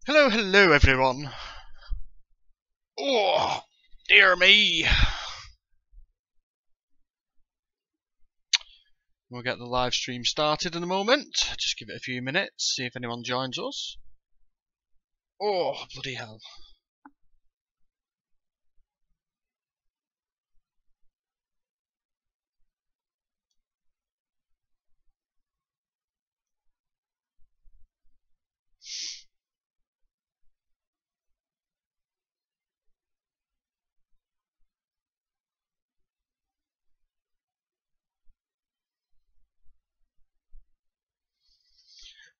Hello, hello everyone. Oh, dear me. We'll get the live stream started in a moment. Just give it a few minutes, see if anyone joins us. Oh, bloody hell.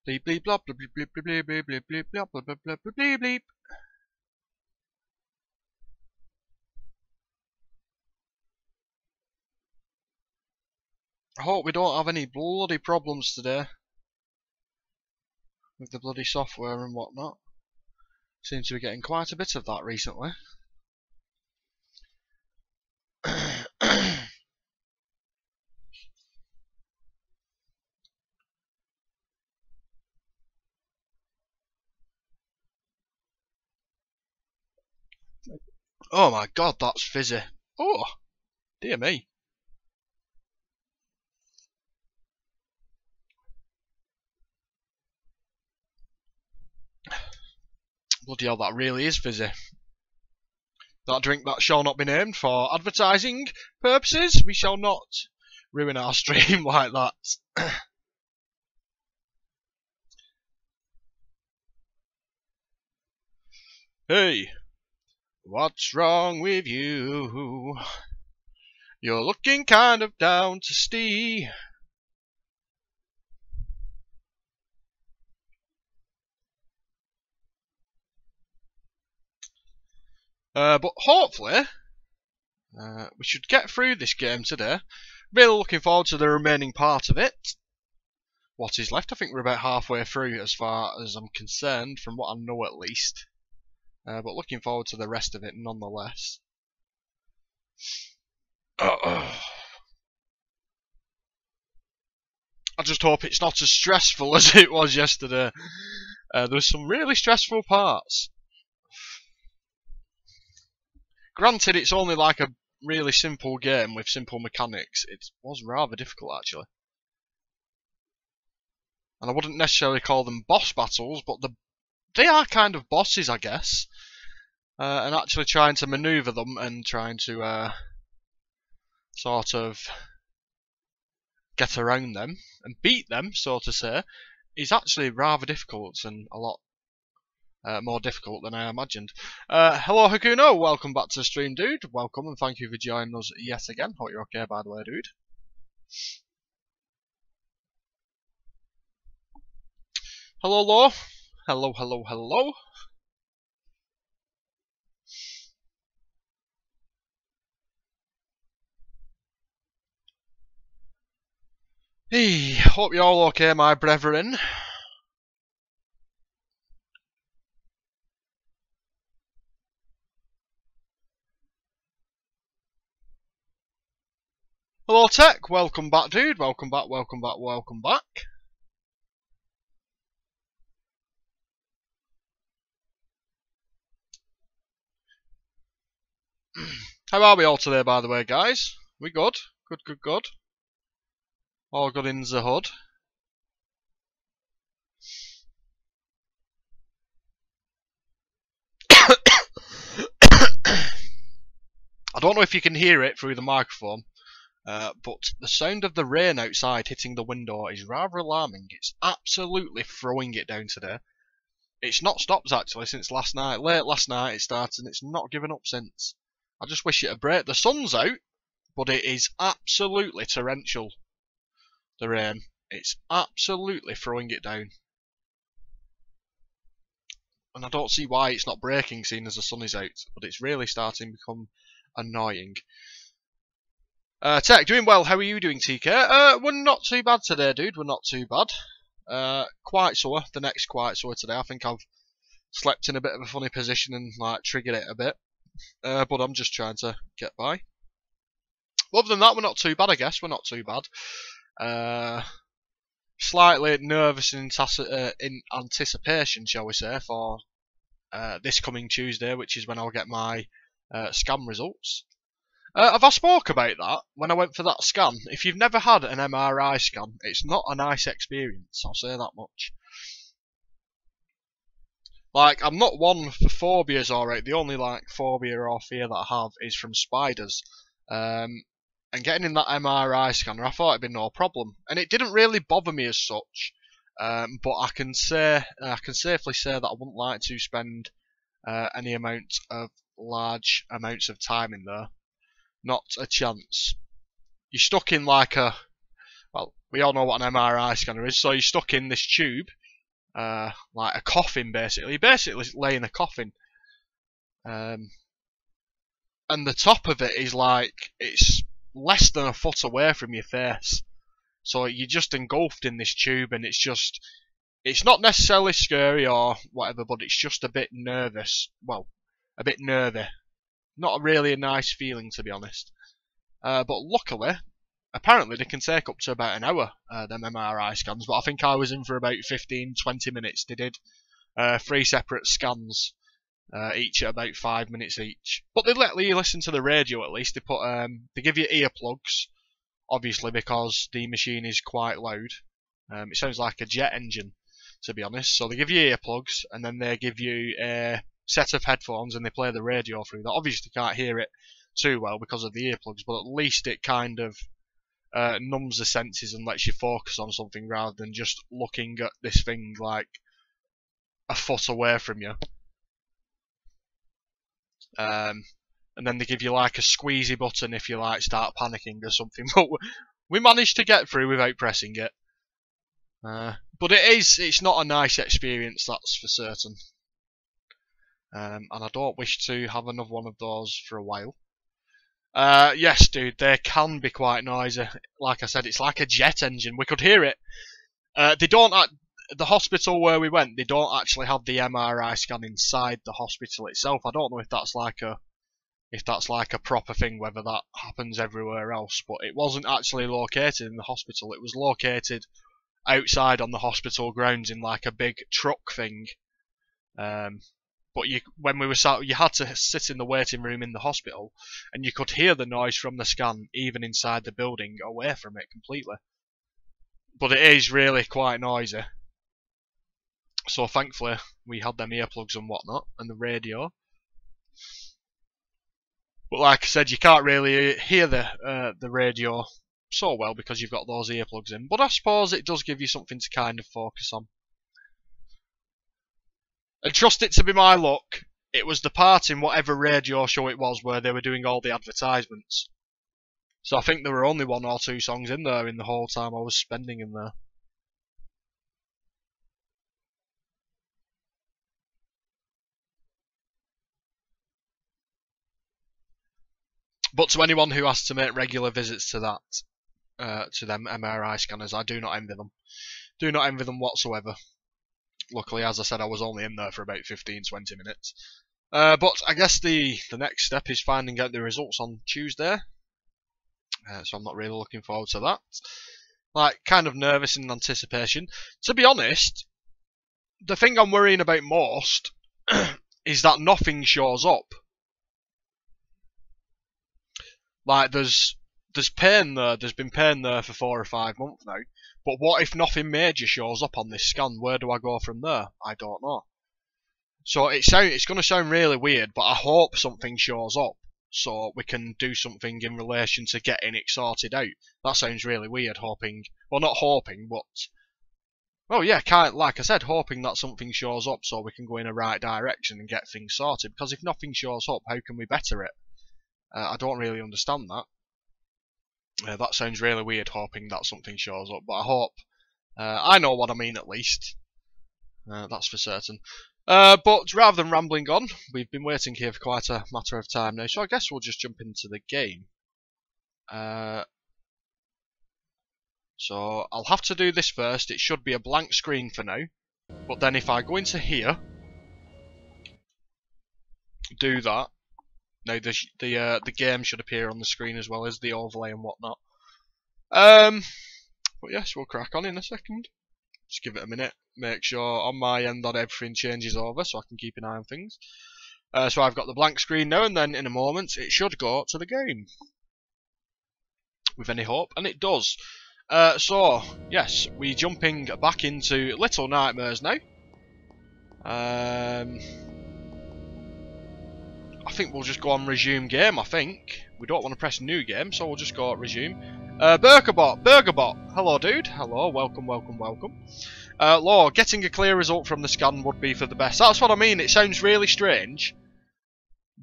Bleep bleep blop bleep bleep bleep bleep bleep bleep bleep bleep bleep bleep bleep bleep. I hope we don't have any bloody problems today with the bloody software and whatnot. Seems to be getting quite a bit of that recently. Oh my god, that's fizzy. Oh, dear me. Bloody hell, that really is fizzy. That drink that shall not be named for advertising purposes. We shall not ruin our stream like that. Hey, what's wrong with you? You're looking kind of down to Steve. But hopefully, we should get through this game today. Really looking forward to the remaining part of it. What is left? I think we're about halfway through as far as I'm concerned, from what I know at least. But looking forward to the rest of it nonetheless. I just hope it's not as stressful as it was yesterday. There's some really stressful parts. Granted, it's only like a really simple game with simple mechanics. It was rather difficult, actually. And I wouldn't necessarily call them boss battles, but they are kind of bosses, I guess. And actually trying to maneuver them and trying to sort of get around them and beat them, so to say, is actually rather difficult and a lot more difficult than I imagined. Hello Hakuno, welcome back to the stream, dude. Welcome and thank you for joining us yet again. Hope you're okay, by the way, dude. Hello, Law. Hello, hello, hello. Hey, hope you're all okay, my brethren. Hello Tech, welcome back dude, welcome back, welcome back, welcome back. How are we all today, by the way, guys? We good? Good, good, good. All good in the hood. I don't know if you can hear it through the microphone, but the sound of the rain outside hitting the window is rather alarming. It's absolutely throwing it down today. It's not stopped actually since last night. Late last night it started and it's not given up since. I just wish it would break. The sun's out, but it is absolutely torrential. The rain. It's absolutely throwing it down. And I don't see why it's not breaking seeing as the sun is out, but it's really starting to become annoying. Tech, doing well. How are you doing, TK? We're not too bad today, dude. We're not too bad. Quite sore. The next quite sore today. I think I've slept in a bit of a funny position and like triggered it a bit. But I'm just trying to get by. Other than that, we're not too bad, I guess. We're not too bad. Slightly nervous in anticipation, shall we say, for this coming Tuesday, which is when I'll get my scan results. Have I spoke about that when I went for that scan? If you've never had an MRI scan, it's not a nice experience, I'll say that much. Like, I'm not one for phobias, alright. The only, like, phobia or fear that I have is from spiders. And getting in that MRI scanner, I thought it'd be no problem. And it didn't really bother me as such. But I can safely say that I wouldn't like to spend any amount of large amounts of time in there. Not a chance. You're stuck in like a... Well, we all know what an MRI scanner is. So you're stuck in this tube. Like a coffin, basically. You're basically laying a coffin. And the top of it is like... It's less than a foot away from your face. So you're just engulfed in this tube and it's just... It's not necessarily scary or whatever, but it's just a bit nervous. Well, a bit nervy. Not really a nice feeling, to be honest. But luckily, apparently they can take up to about an hour, them MRI scans. But I think I was in for about 15-20 minutes. They did 3 separate scans, each at about 5 minutes each. But they let you listen to the radio at least. They put they give you earplugs, obviously because the machine is quite loud. It sounds like a jet engine, to be honest. So they give you earplugs, and then they give you a set of headphones and they play the radio through that. Obviously you can't hear it too well because of the earplugs, but at least it kind of numbs the senses and lets you focus on something rather than just looking at this thing like a foot away from you. And then they give you like a squeezy button if you like start panicking or something, but we managed to get through without pressing it. But it's not a nice experience, that's for certain. And I don't wish to have another one of those for a while. Yes, dude, they can be quite noisy. Like I said, it's like a jet engine. We could hear it. They don't at the hospital where we went. They don't actually have the MRI scan inside the hospital itself. I don't know if that's like a proper thing, whether that happens everywhere else. But it wasn't actually located in the hospital. It was located outside on the hospital grounds in like a big truck thing. But when we were sat, you had to sit in the waiting room in the hospital, and you could hear the noise from the scan even inside the building, away from it completely. But it is really quite noisy. So thankfully we had them earplugs and whatnot, and the radio. But like I said, you can't really hear the radio so well because you've got those earplugs in. But I suppose it does give you something to kind of focus on. And trust it to be my luck, it was the part in whatever radio show it was where they were doing all the advertisements. So I think there were only 1 or 2 songs in there in the whole time I was spending in there. But to anyone who has to make regular visits to that, to them MRI scanners, I do not envy them. Do not envy them whatsoever. Luckily, as I said, I was only in there for about 15-20 minutes. But I guess the next step is finding out the results on Tuesday. So I'm not really looking forward to that. Like, kind of nervous in anticipation. To be honest, the thing I'm worrying about most is that nothing shows up. Like, there's pain there. There's been pain there for 4 or 5 months now. But what if nothing major shows up on this scan? Where do I go from there? I don't know. So it's going to sound really weird, but I hope something shows up so we can do something in relation to getting it sorted out. That sounds really weird, hoping. Well, not hoping, but... well, yeah, like I said, hoping that something shows up so we can go in a right direction and get things sorted. Because if nothing shows up, how can we better it? I don't really understand that. That sounds really weird, hoping that something shows up, but I hope I know what I mean at least. That's for certain. But rather than rambling on, we've been waiting here for quite a matter of time now, so I guess we'll just jump into the game. So I'll have to do this first. It should be a blank screen for now, but then if I go into here, do that. Now the game should appear on the screen as well as the overlay and whatnot. But yes, we'll crack on in a second. Just give it a minute. Make sure on my end that everything changes over so I can keep an eye on things. So I've got the blank screen now, and then in a moment it should go to the game. With any hope, and it does. So yes, we're jumping back into Little Nightmares now. I think we'll just go on resume game, I think. We don't want to press new game, so we'll just go resume. Burgerbot, hello dude, hello, welcome. Law, getting a clear result from the scan would be for the best. That's what I mean, it sounds really strange.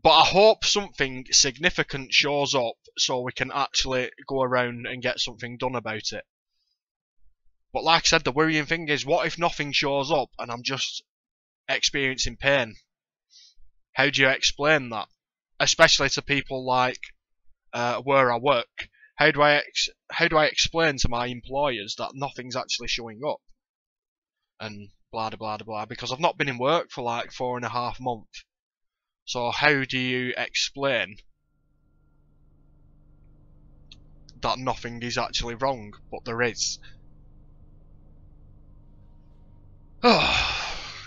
But I hope something significant shows up so we can actually go around and get something done about it. But like I said, the worrying thing is, what if nothing shows up and I'm just experiencing pain? How do you explain that? Especially to people like where I work. How do I explain to my employers that nothing's actually showing up? And blah blah blah blah, because I've not been in work for like 4.5 months. So how do you explain that nothing is actually wrong, but there is?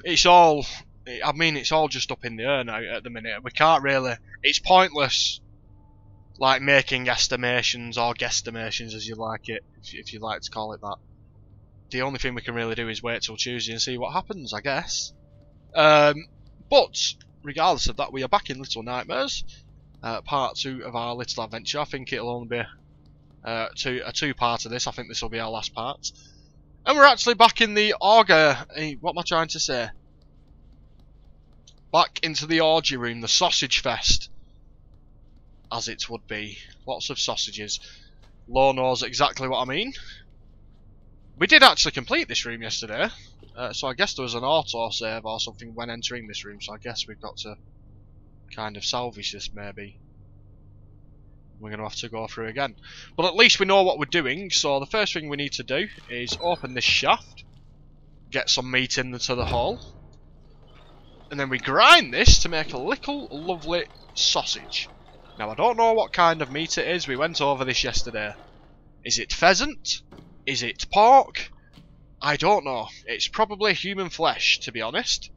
It's all just up in the air now at the minute. We can't really, it's pointless like making estimations or guesstimations, as you like it, if you like to call it that. The only thing we can really do is wait till Tuesday and see what happens, I guess. But regardless of that, we are back in Little Nightmares, part 2 of our little adventure. I think it'll only be a two-part of this. I think this will be our last part. And we're actually back in the what am I trying to say? Back into the orgy room, the sausage fest, as it would be. Lots of sausages. Law knows exactly what I mean. We did actually complete this room yesterday. So I guess there was an auto-save or something when entering this room, so I guess we've got to kind of salvage this maybe. We're going to have to go through again. But at least we know what we're doing, so the first thing we need to do is open this shaft, get some meat into the hole, and then we grind this to make a little lovely sausage. Now I don't know what kind of meat it is, we went over this yesterday. Is it pheasant? Is it pork? I don't know. It's probably human flesh, to be honest.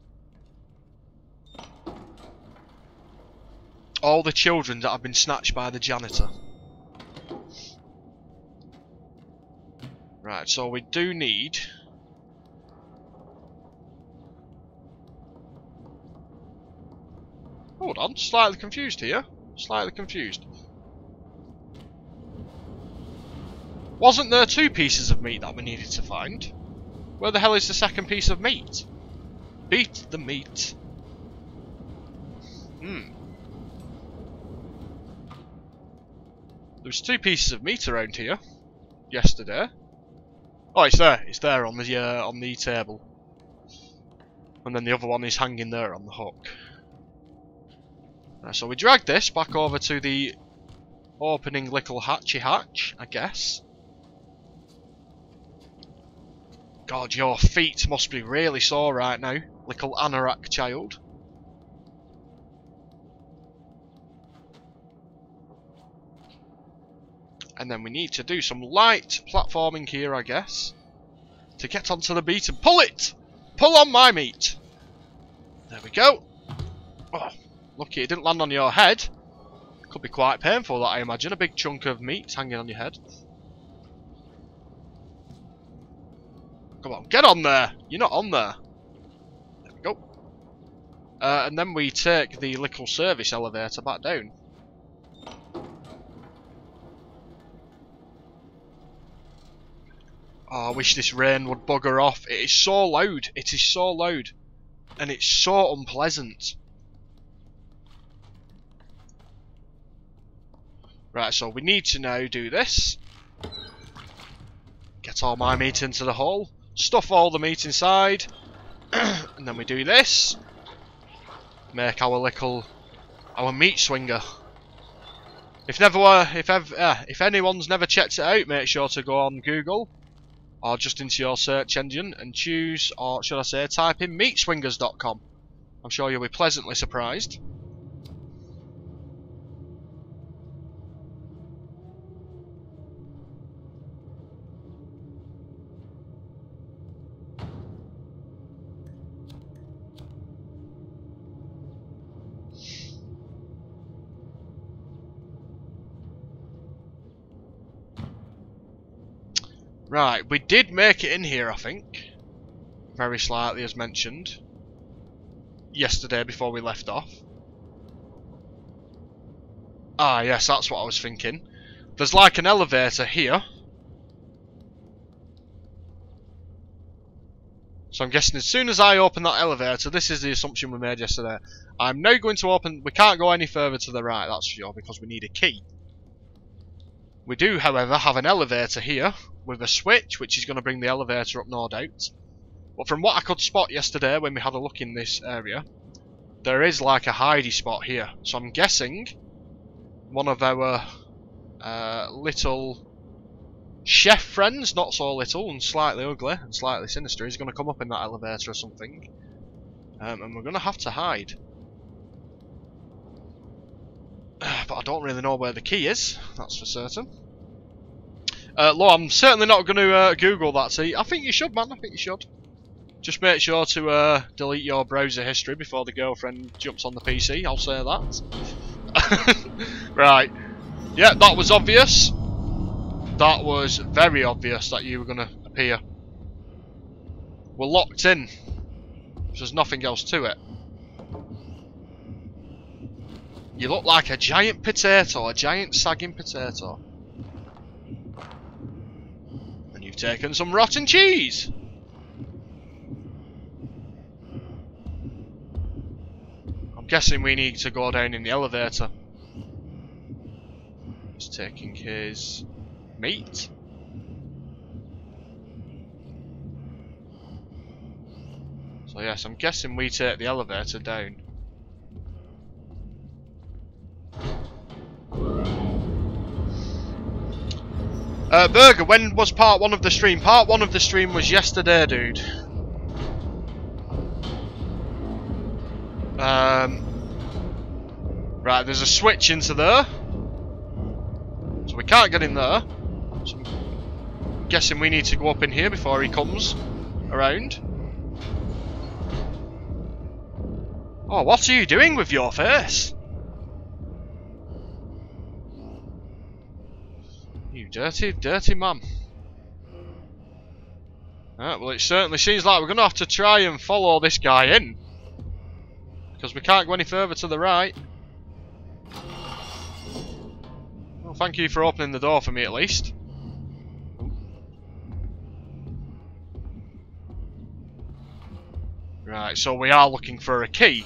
All the children that have been snatched by the janitor. Right, so we do need... Hold on, slightly confused here. Slightly confused. Wasn't there 2 pieces of meat that we needed to find? Where the hell is the second piece of meat? Beat the meat. There was 2 pieces of meat around here yesterday. Oh, it's there. It's there on the table. And then the other one is hanging there on the hook. So we drag this back over to the opening little hatchy hatch, I guess. God, your feet must be really sore right now, little anorak child. And then we need to do some light platforming here, I guess, to get onto the meat and pull it! Pull on my meat! There we go. Oh, lucky it didn't land on your head. Could be quite painful, that I imagine. A big chunk of meat hanging on your head. Come on, get on there! You're not on there. There we go. And then we take the little service elevator back down. Oh, Oh, I wish this rain would bugger off. It is so loud. It is so loud. And it's so unpleasant. Right, so we need to now do this. Get all my meat into the hole. Stuff all the meat inside. And then we do this. Make our meat swinger. If anyone's never checked it out, make sure to go on Google or just into your search engine and choose, or should I say, type in meatswingers.com. I'm sure you'll be pleasantly surprised. Right, we did make it in here, I think. Very slightly, as mentioned. Yesterday, before we left off. Ah, yes, that's what I was thinking. There's like an elevator here. So I'm guessing as soon as I open that elevator, this is the assumption we made yesterday. I'm now going to open... We can't go any further to the right, that's for sure, because we need a key. We do, however, have an elevator here with a switch, which is going to bring the elevator up, no doubt. But from what I could spot yesterday when we had a look in this area, there is like a hidey spot here. So I'm guessing one of our little chef friends, not so little and slightly ugly and slightly sinister, is going to come up in that elevator or something. And we're going to have to hide. But I don't really know where the key is, that's for certain. Lo, I'm certainly not going to Google that, see. I think you should, man, I think you should. Just make sure to delete your browser history before the girlfriend jumps on the PC, I'll say that. Right. Yeah, that was obvious. That was very obvious that you were going to appear. We're locked in. There's nothing else to it. You look like a giant potato, a giant sagging potato. And you've taken some rotten cheese. I'm guessing we need to go down in the elevator. He's taking his meat. So yes, I'm guessing we take the elevator down. Burger, when was part 1 of the stream? Part 1 of the stream was yesterday, dude. Right, there's a switch into there. So we can't get in there. So I'm guessing we need to go up in here before he comes around. Oh, what are you doing with your face? You dirty, dirty man. Right, well, it certainly seems like we're going to have to try and follow this guy in. Because we can't go any further to the right. Well, thank you for opening the door for me at least. Right, so we are looking for a key.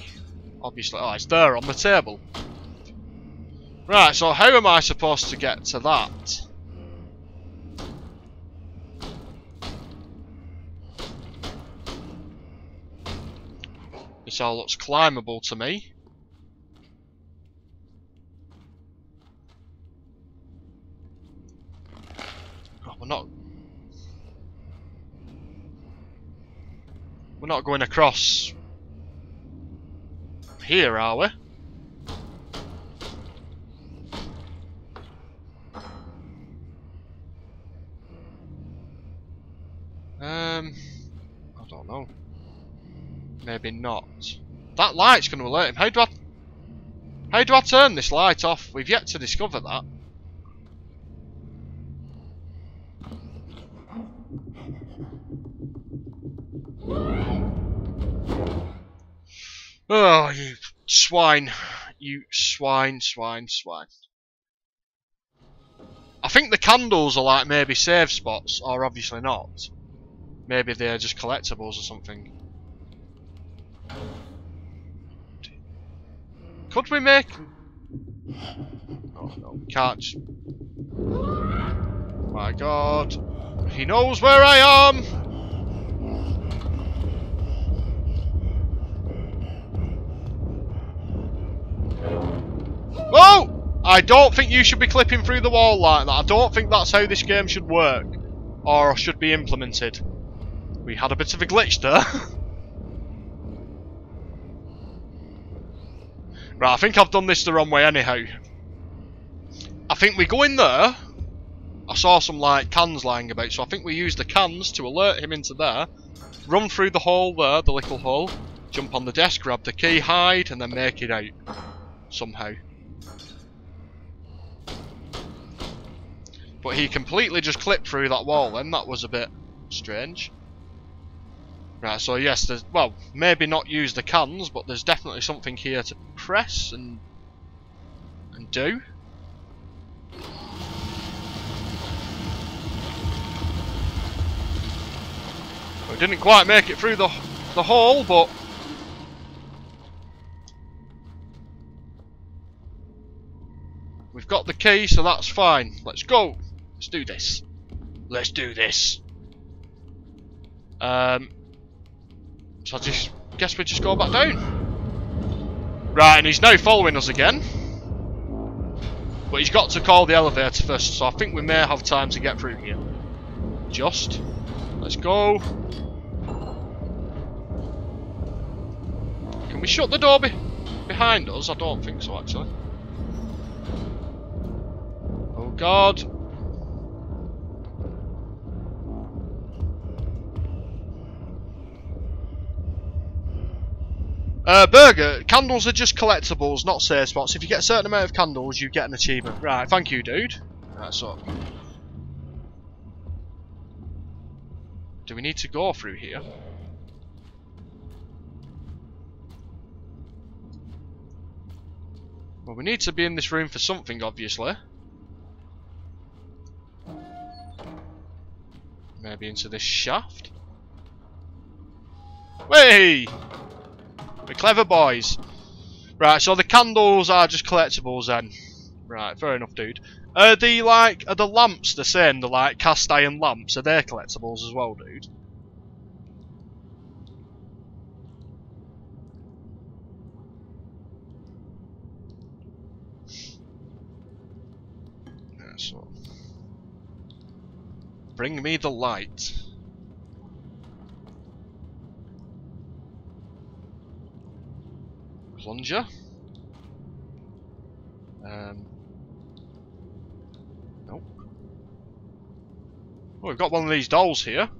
Obviously, oh, it's there on the table. Right, so how am I supposed to get to that? This all looks climbable to me. Oh, we're not going across here, are we? I don't know. Maybe not. That light's going to alert him. How do I turn this light off? We've yet to discover that. Oh, you swine. You swine. I think the candles are like maybe save spots, or obviously not. Maybe they're just collectibles or something. Could we make... Oh no, we can't. My god. He knows where I am! Whoa! I don't think you should be clipping through the wall like that. I don't think that's how this game should work. Or should be implemented. We had a bit of a glitch there. Right, I think I've done this the wrong way anyhow. I think we go in there. I saw some like cans lying about, so I think we use the cans to alert him into there. Run through the hole there, the little hole. Jump on the desk, grab the key, hide, and then make it out. Somehow. But he completely just clipped through that wall then, that was a bit strange. Right, so yes, there's, well, maybe not use the cans, but there's definitely something here to press and do. We didn't quite make it through the hole, but we've got the key, so that's fine. Let's go. Let's do this. Let's do this. So I just guess we just go back down. Right, and he's now following us again. But he's got to call the elevator first, so I think we may have time to get through here. Just. Let's go. Can we shut the door behind us? I don't think so, actually. Oh god. Burger, candles are just collectibles, not save spots. If you get a certain amount of candles, you get an achievement. Right, thank you, dude. Right, so... do we need to go through here? Well, we need to be in this room for something, obviously. Maybe into this shaft? Hey! We're clever boys. Right, so the candles are just collectibles then. Right, fair enough, dude. Are the lamps the same? The like cast iron lamps, are they collectibles as well, dude? Yeah, so bring me the light. Plunger. Nope. Oh, we've got one of these dolls here.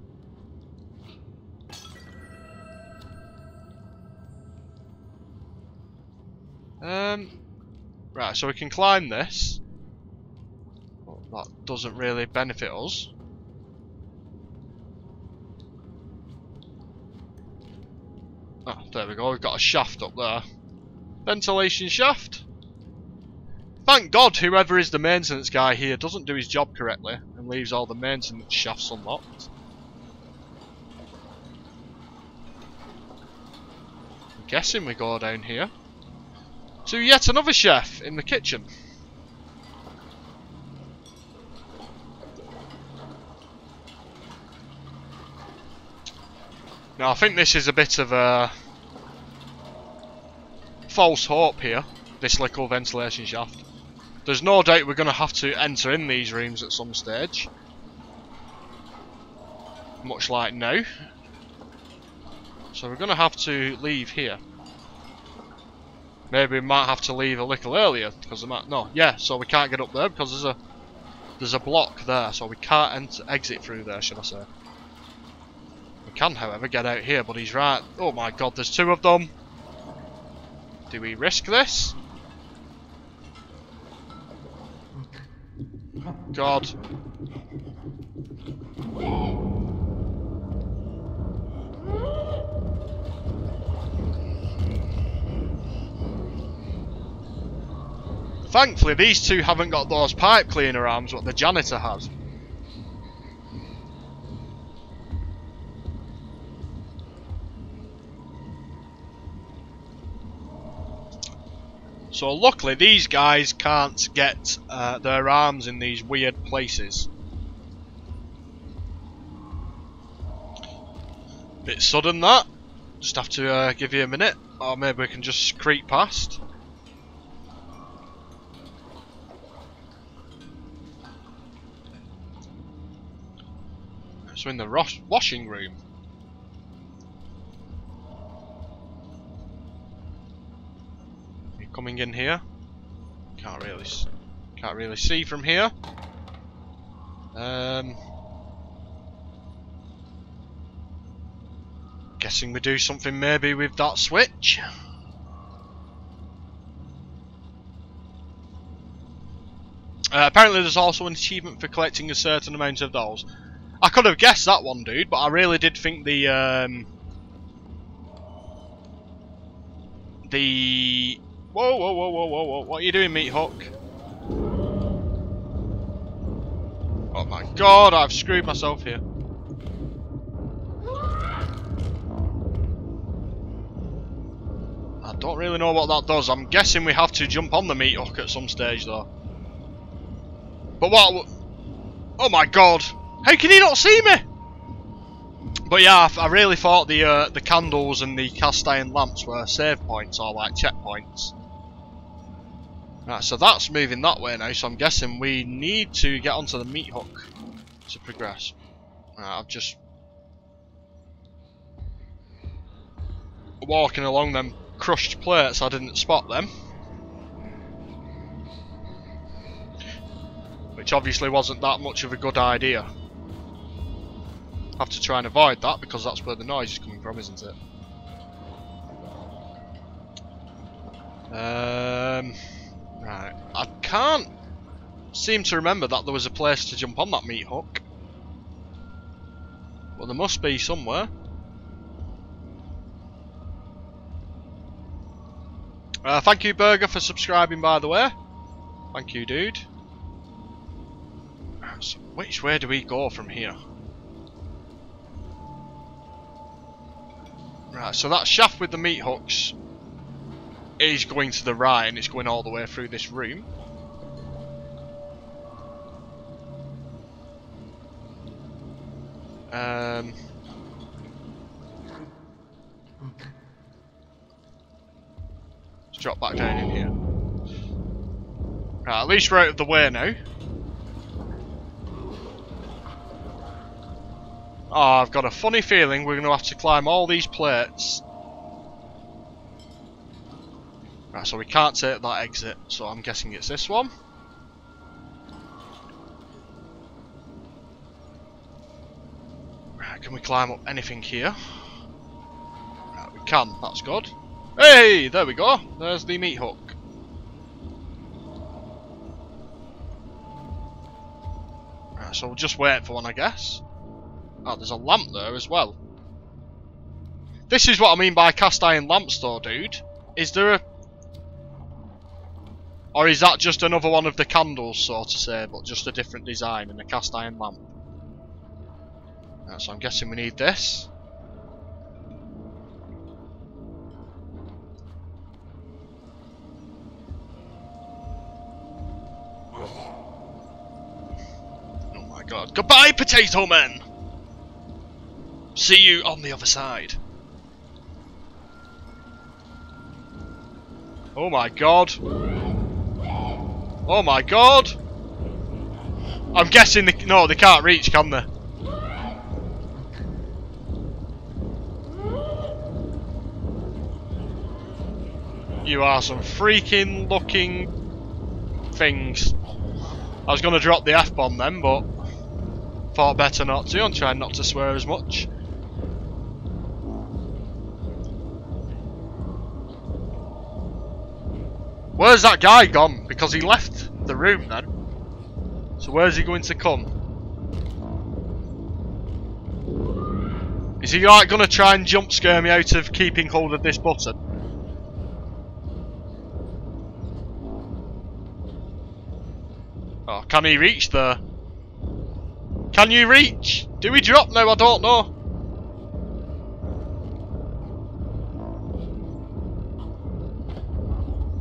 Right, so we can climb this. Well, that doesn't really benefit us. Oh, there we go, we've got a shaft up there. Ventilation shaft. Thank God whoever is the maintenance guy here doesn't do his job correctly and leaves all the maintenance shafts unlocked. I'm guessing we go down here to yet another chef in the kitchen. Now I think this is a bit of a false hope here, this little ventilation shaft. There's no doubt we're going to have to enter in these rooms at some stage. Much like now. So we're going to have to leave here. Maybe we might have to leave a little earlier, because so we can't get up there because there's a block there, so we can't exit through there, should I say. We can, however, get out here, but he's right. Oh my god, there's two of them. Do we risk this? God. Thankfully, these two haven't got those pipe cleaner arms what the janitor has. So luckily these guys can't get their arms in these weird places. Bit sudden that. Just have to give you a minute, or maybe we can just creep past. So in the washing room. You're coming in here. Can't really see from here. Guessing we do something maybe with that switch. Apparently there's also an achievement for collecting a certain amount of those. I could have guessed that one, dude, but I really did think the whoa, what are you doing, Meat Hook? Oh my god, I've screwed myself here. I don't really know what that does. I'm guessing we have to jump on the Meat Hook at some stage though. But what? Oh my god! How can he not see me? But yeah, I really thought the candles and the cast iron lamps were save points or like checkpoints. Right, so that's moving that way now. So I'm guessing we need to get onto the Meat Hook to progress. Right, I've just walking along them crushed plates. I didn't spot them. Which obviously wasn't that much of a good idea. Have to try and avoid that because that's where the noise is coming from, isn't it? Right. I can't seem to remember that there was a place to jump on that Meat Hook. Well, there must be somewhere. Thank you, Burger, for subscribing, by the way. Thank you, dude. So which way do we go from here? Right, so that shaft with the meat hooks is going to the right and it's going all the way through this room. Let's drop back down in here. Right, at least we're out of the way now. Oh, I've got a funny feeling we're going to have to climb all these plates. Right, so we can't take that exit, so I'm guessing it's this one. Right, can we climb up anything here? Right, we can, that's good. Hey, there we go, there's the meat hook. Right, so we'll just wait for one, I guess. Oh, there's a lamp there as well. This is what I mean by cast iron lamps though, dude. Is there a... Or is that just another one of the candles, so to say, but just a different design and a cast iron lamp? Right, so I'm guessing we need this. Oh my god. Goodbye, Potato Man! See you on the other side. Oh my god. Oh my god. I'm guessing no, they can't reach, can they? You are some freaking looking things. I was going to drop the F-bomb then, but thought better not to. I'm trying not to swear as much. Where's that guy gone? Because he left the room then. So where's he going to come? Is he like going to try and jump scare me out of keeping hold of this button? Oh, can he reach there? Can you reach? Do we drop now? I don't know.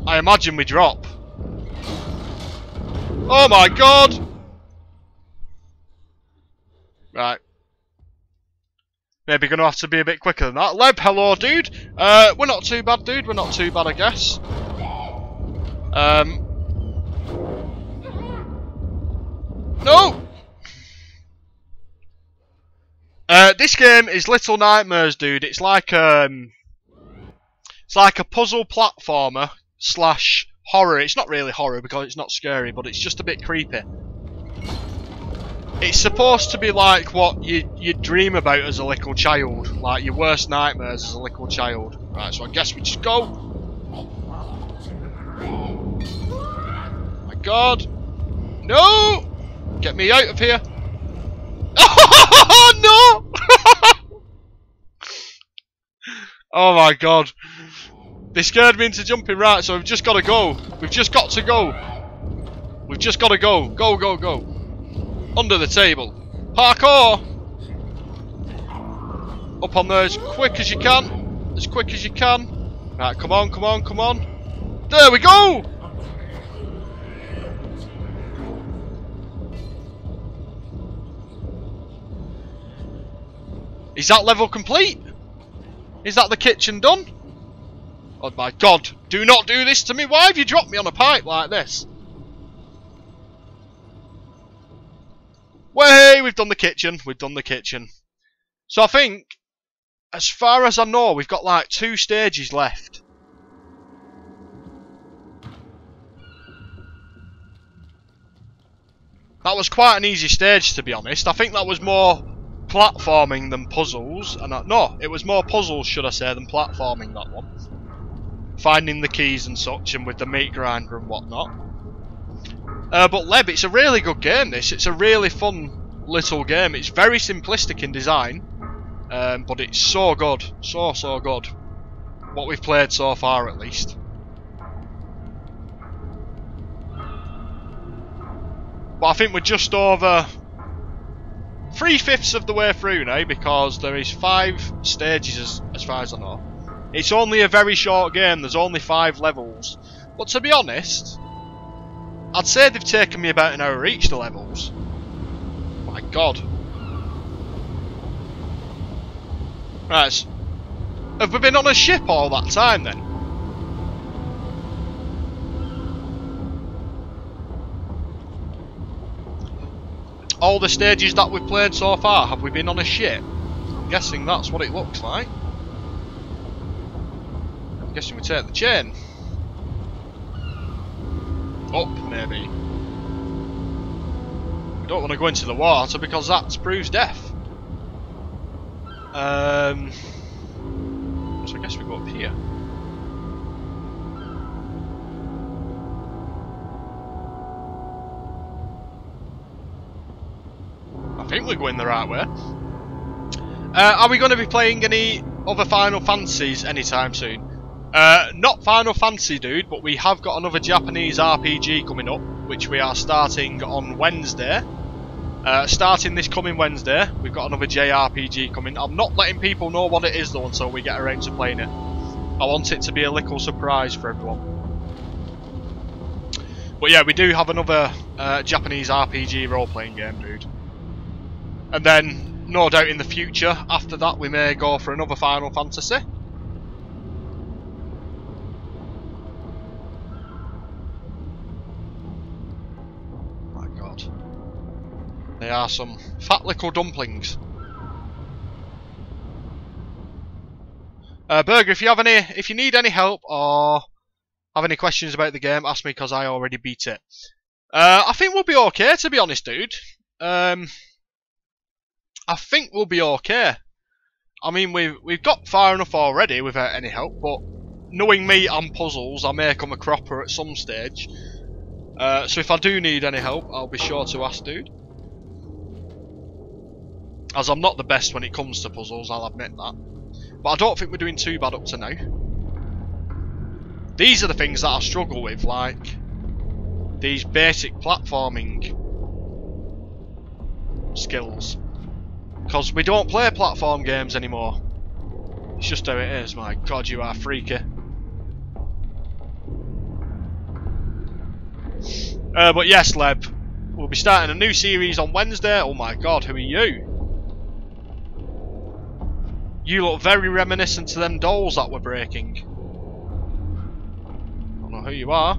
I imagine we drop. Oh my god! Right. Maybe gonna have to be a bit quicker than that. Leb, hello dude. We're not too bad, dude. We're not too bad, I guess. No! This game is Little Nightmares, dude. It's like a puzzle platformer / horror. It's not really horror because it's not scary, but it's just a bit creepy. It's supposed to be like what you dream about as a little child, like your worst nightmares as a little child. Right, so I guess we just go. Oh my god. No! Get me out of here. Oh no! Oh my god. They scared me into jumping. Right, so we've just got to go. We've just got to go. We've just got to go. Go, go, go. Under the table. Parkour! Up on there as quick as you can. As quick as you can. Right, come on, come on, come on. There we go! Is that level complete? Is that the kitchen done? Oh my god, do not do this to me. Why have you dropped me on a pipe like this? Way, we've done the kitchen. We've done the kitchen. So I think, as far as I know, we've got like 2 stages left. That was quite an easy stage, to be honest. I think that was more platforming than puzzles. And no, it was more puzzles, should I say, than platforming, that one. Finding the keys and such, and with the meat grinder and whatnot. But Leb, it's a really good game, this. It's a really fun little game. It's very simplistic in design. But it's so good. So, so good. What we've played so far, at least. But I think we're just over 3/5 of the way through now, because there is 5 stages as far as I know. It's only a very short game, there's only 5 levels. But to be honest, I'd say they've taken me about an hour each, the levels. My god. Right, have we been on a ship all that time then? All the stages that we've played so far, have we been on a ship? I'm guessing that's what it looks like. I'm guessing we take the chain. Up, maybe. We don't want to go into the water because that proves death. So I guess we go up here. I think we're going the right way. Are we going to be playing any other Final Fantasies anytime soon? Not Final Fantasy, dude, but we have got another Japanese RPG coming up, which we are starting on Wednesday. Starting this coming Wednesday, we've got another JRPG coming. I'm not letting people know what it is though until we get around to playing it. I want it to be a little surprise for everyone. But yeah, we do have another Japanese RPG role-playing game, dude. And then, no doubt in the future, after that, we may go for another Final Fantasy. My god. They are some fat little dumplings. Burger, if you need any help or have any questions about the game, ask me because I already beat it. I think we'll be okay, to be honest, dude. I think we'll be okay. I mean, we've got far enough already without any help, but knowing me and puzzles, I may come a cropper at some stage. So if I do need any help, I'll be sure to ask, dude. As I'm not the best when it comes to puzzles, I'll admit that. But I don't think we're doing too bad up to now. These are the things that I struggle with, like these basic platforming skills. Because we don't play platform games anymore. It's just how it is. My god, you are freaky. But yes, Leb, we'll be starting a new series on Wednesday. Oh my god, who are you? You look very reminiscent to them dolls that were breaking. I don't know who you are.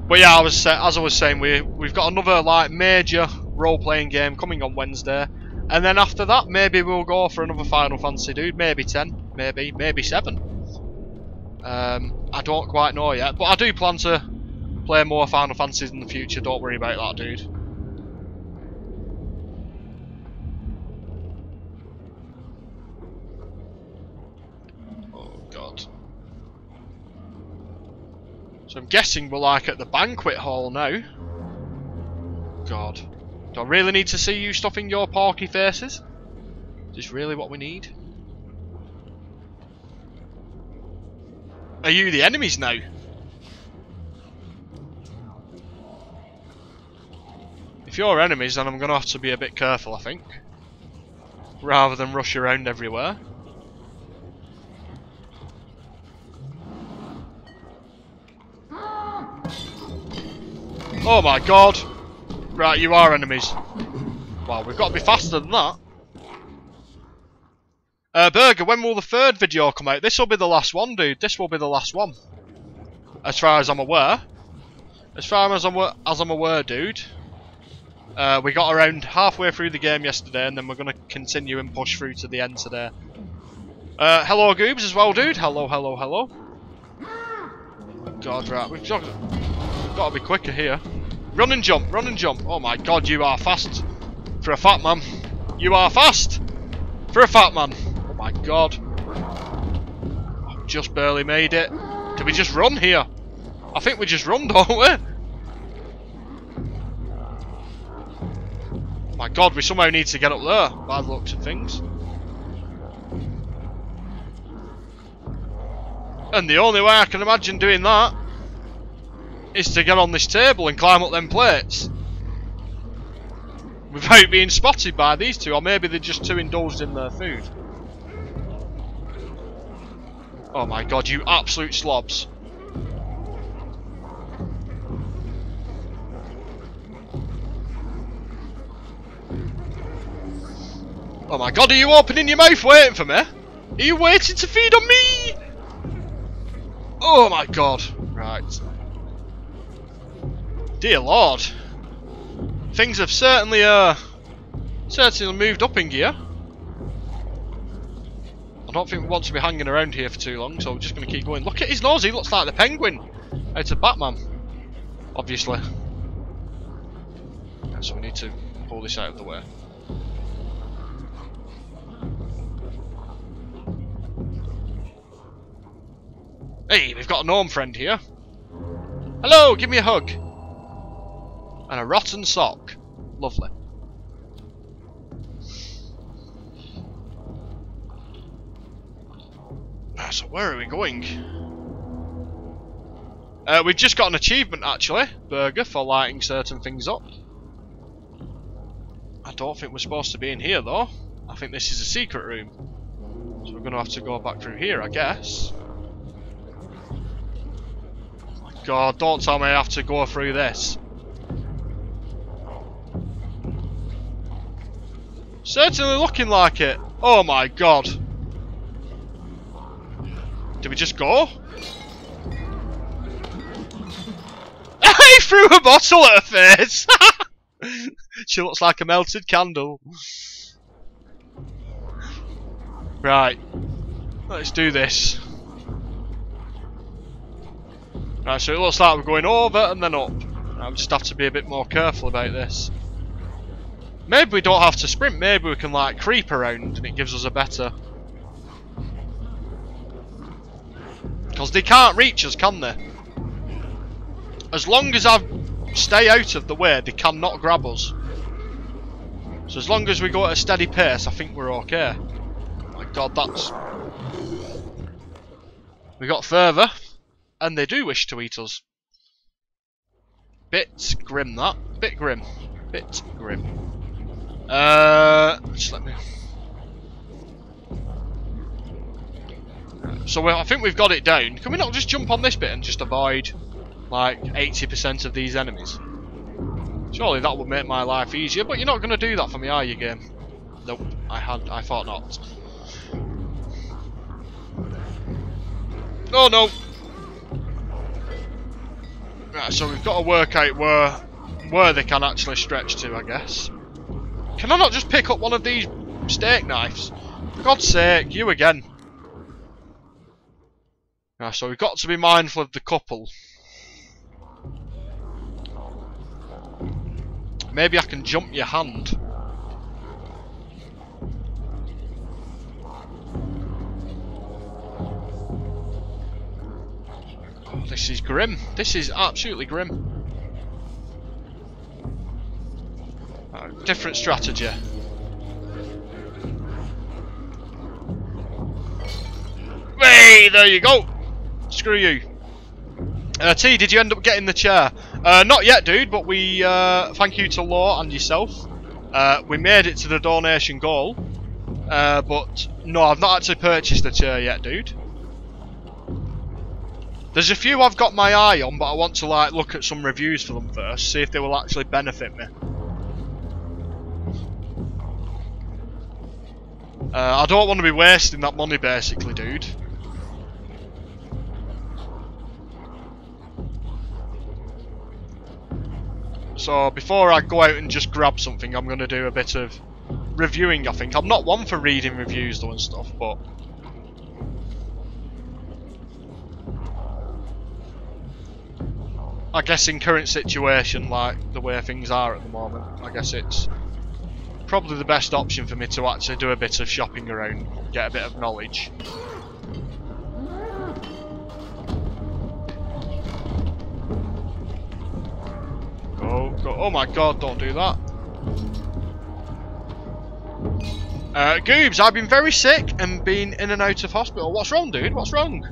But yeah, as I was saying, we've got another like major role-playing game coming on Wednesday, and then after that, maybe we'll go for another Final Fantasy, dude. Maybe 10, maybe 7. I don't quite know yet, but I do plan to play more Final Fantasies in the future. Don't worry about that, dude. Oh god. So I'm guessing we're like at the banquet hall now. God. Do I really need to see you stuffing your porky faces? Is this really what we need? Are you the enemies now? If you're enemies, then I'm going to have to be a bit careful, I think. Rather than rush around everywhere. Oh my god! Right, you are enemies. Wow, we've got to be faster than that. Burger, when will the third video come out? This will be the last one, dude. This will be the last one. As far as I'm aware. As far as I'm aware, dude. We got around halfway through the game yesterday, and then we're going to continue and push through to the end today. Hello, Goobs, as well, dude. Hello, hello, hello. God, right. We've got to be quicker here. Run and jump, run and jump. Oh my god, you are fast. For a fat man. You are fast. For a fat man. Oh my god. I've just barely made it. Did we just run here? I think we just run, don't we? Oh my god, we somehow need to get up there, by the looks of things. And the only way I can imagine doing that is to get on this table and climb up them plates without being spotted by these two, or maybe they're just too indulged in their food. Oh my god, you absolute slobs. Oh my god, are you opening your mouth waiting for me? Are you waiting to feed on me? Oh my god. Right. Dear lord. Things have certainly moved up in gear. I don't think we want to be hanging around here for too long, so we're just going to keep going. Look at his nose, he looks like the Penguin out of Batman. Obviously. Yeah, so we need to pull this out of the way. Hey, we've got a gnome friend here. Hello, give me a hug. And a rotten sock. Lovely. So where are we going? We've just got an achievement actually, Burger, for lighting certain things up. I don't think we're supposed to be in here though. I think this is a secret room. So we're going to have to go back through here, I guess. Oh my god, don't tell me I have to go through this. Certainly looking like it. Oh my god. Did we just go? He threw a bottle at her face! She looks like a melted candle. Right. Let's do this. Right, so it looks like we're going over and then up. I just have to be a bit more careful about this. Maybe we don't have to sprint, maybe we can like creep around and it gives us a better... Because they can't reach us, can they? As long as I stay out of the way, they cannot grab us. So as long as we go at a steady pace, I think we're okay. Oh my god, that's... We got further, and they do wish to eat us. Bit grim, that. Bit grim. Bit grim. Just let me... So I think we've got it down. Can we not just jump on this bit and just avoid, like, 80% of these enemies? Surely that would make my life easier, but you're not going to do that for me, are you, game? Nope, I thought not. Oh no! Right, so we've got to work out where they can actually stretch to, I guess. Can I not just pick up one of these steak knives? For God's sake, you again. Right, so we've got to be mindful of the couple. Maybe I can jump your hand. Oh, this is grim. This is absolutely grim. Different strategy. Hey, there you go. Screw you. T, did you end up getting the chair? Not yet, dude, but we, thank you to Law and yourself. We made it to the donation goal. But, no, I've not actually purchased the chair yet, dude. There's a few I've got my eye on, but I want to, like, look at some reviews for them first, see if they will actually benefit me. I don't want to be wasting that money, basically, dude. So before I go out and just grab something, I'm going to do a bit of reviewing, I think. I'm not one for reading reviews though and stuff, but... I guess in current situation, like the way things are at the moment, I guess it's probably the best option for me to actually do a bit of shopping around, get a bit of knowledge. Go. Oh my god, don't do that. Goobs, I've been very sick and been in and out of hospital. What's wrong, dude? What's wrong?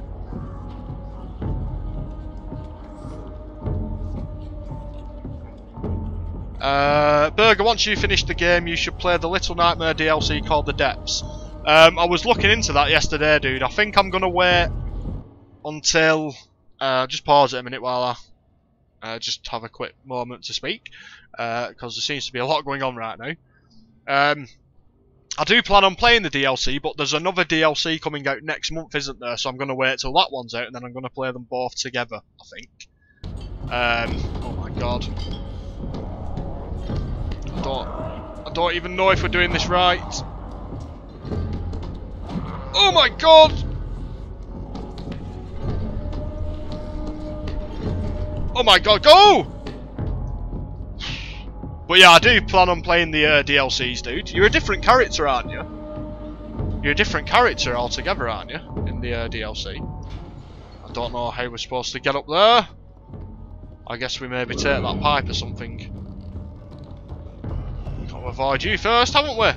Burger, once you finish the game, you should play the Little Nightmare DLC called The Depths. I was looking into that yesterday, dude. I think I'm going to wait until... just pause it a minute while I just have a quick moment to speak. Because there seems to be a lot going on right now. I do plan on playing the DLC, but there's another DLC coming out next month, isn't there? So I'm going to wait till that one's out, and then I'm going to play them both together, I think. Oh my god. I don't even know if we're doing this right. Oh my god! Oh my god, go! But yeah, I do plan on playing the DLCs, dude. You're a different character, aren't you? You're a different character altogether, aren't you? In the DLC. I don't know how we're supposed to get up there. I guess we maybe take that pipe or something. Got to avoid you first, haven't we?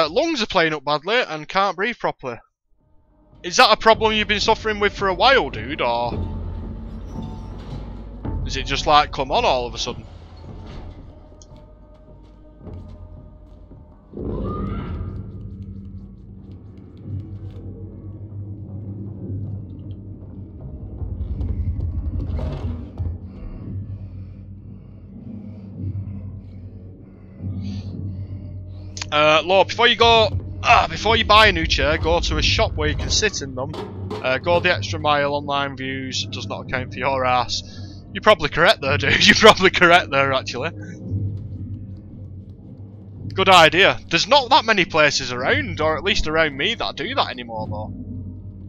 Lungs are playing up badly and can't breathe properly. Is that a problem you've been suffering with for a while, dude, or is it just like come on all of a sudden? Lord, before you buy a new chair, go to a shop where you can sit in them. Go the extra mile. Online views does not account for your ass. You're probably correct there, dude. You're probably correct there, actually. Good idea. There's not that many places around, or at least around me, that do that anymore, though.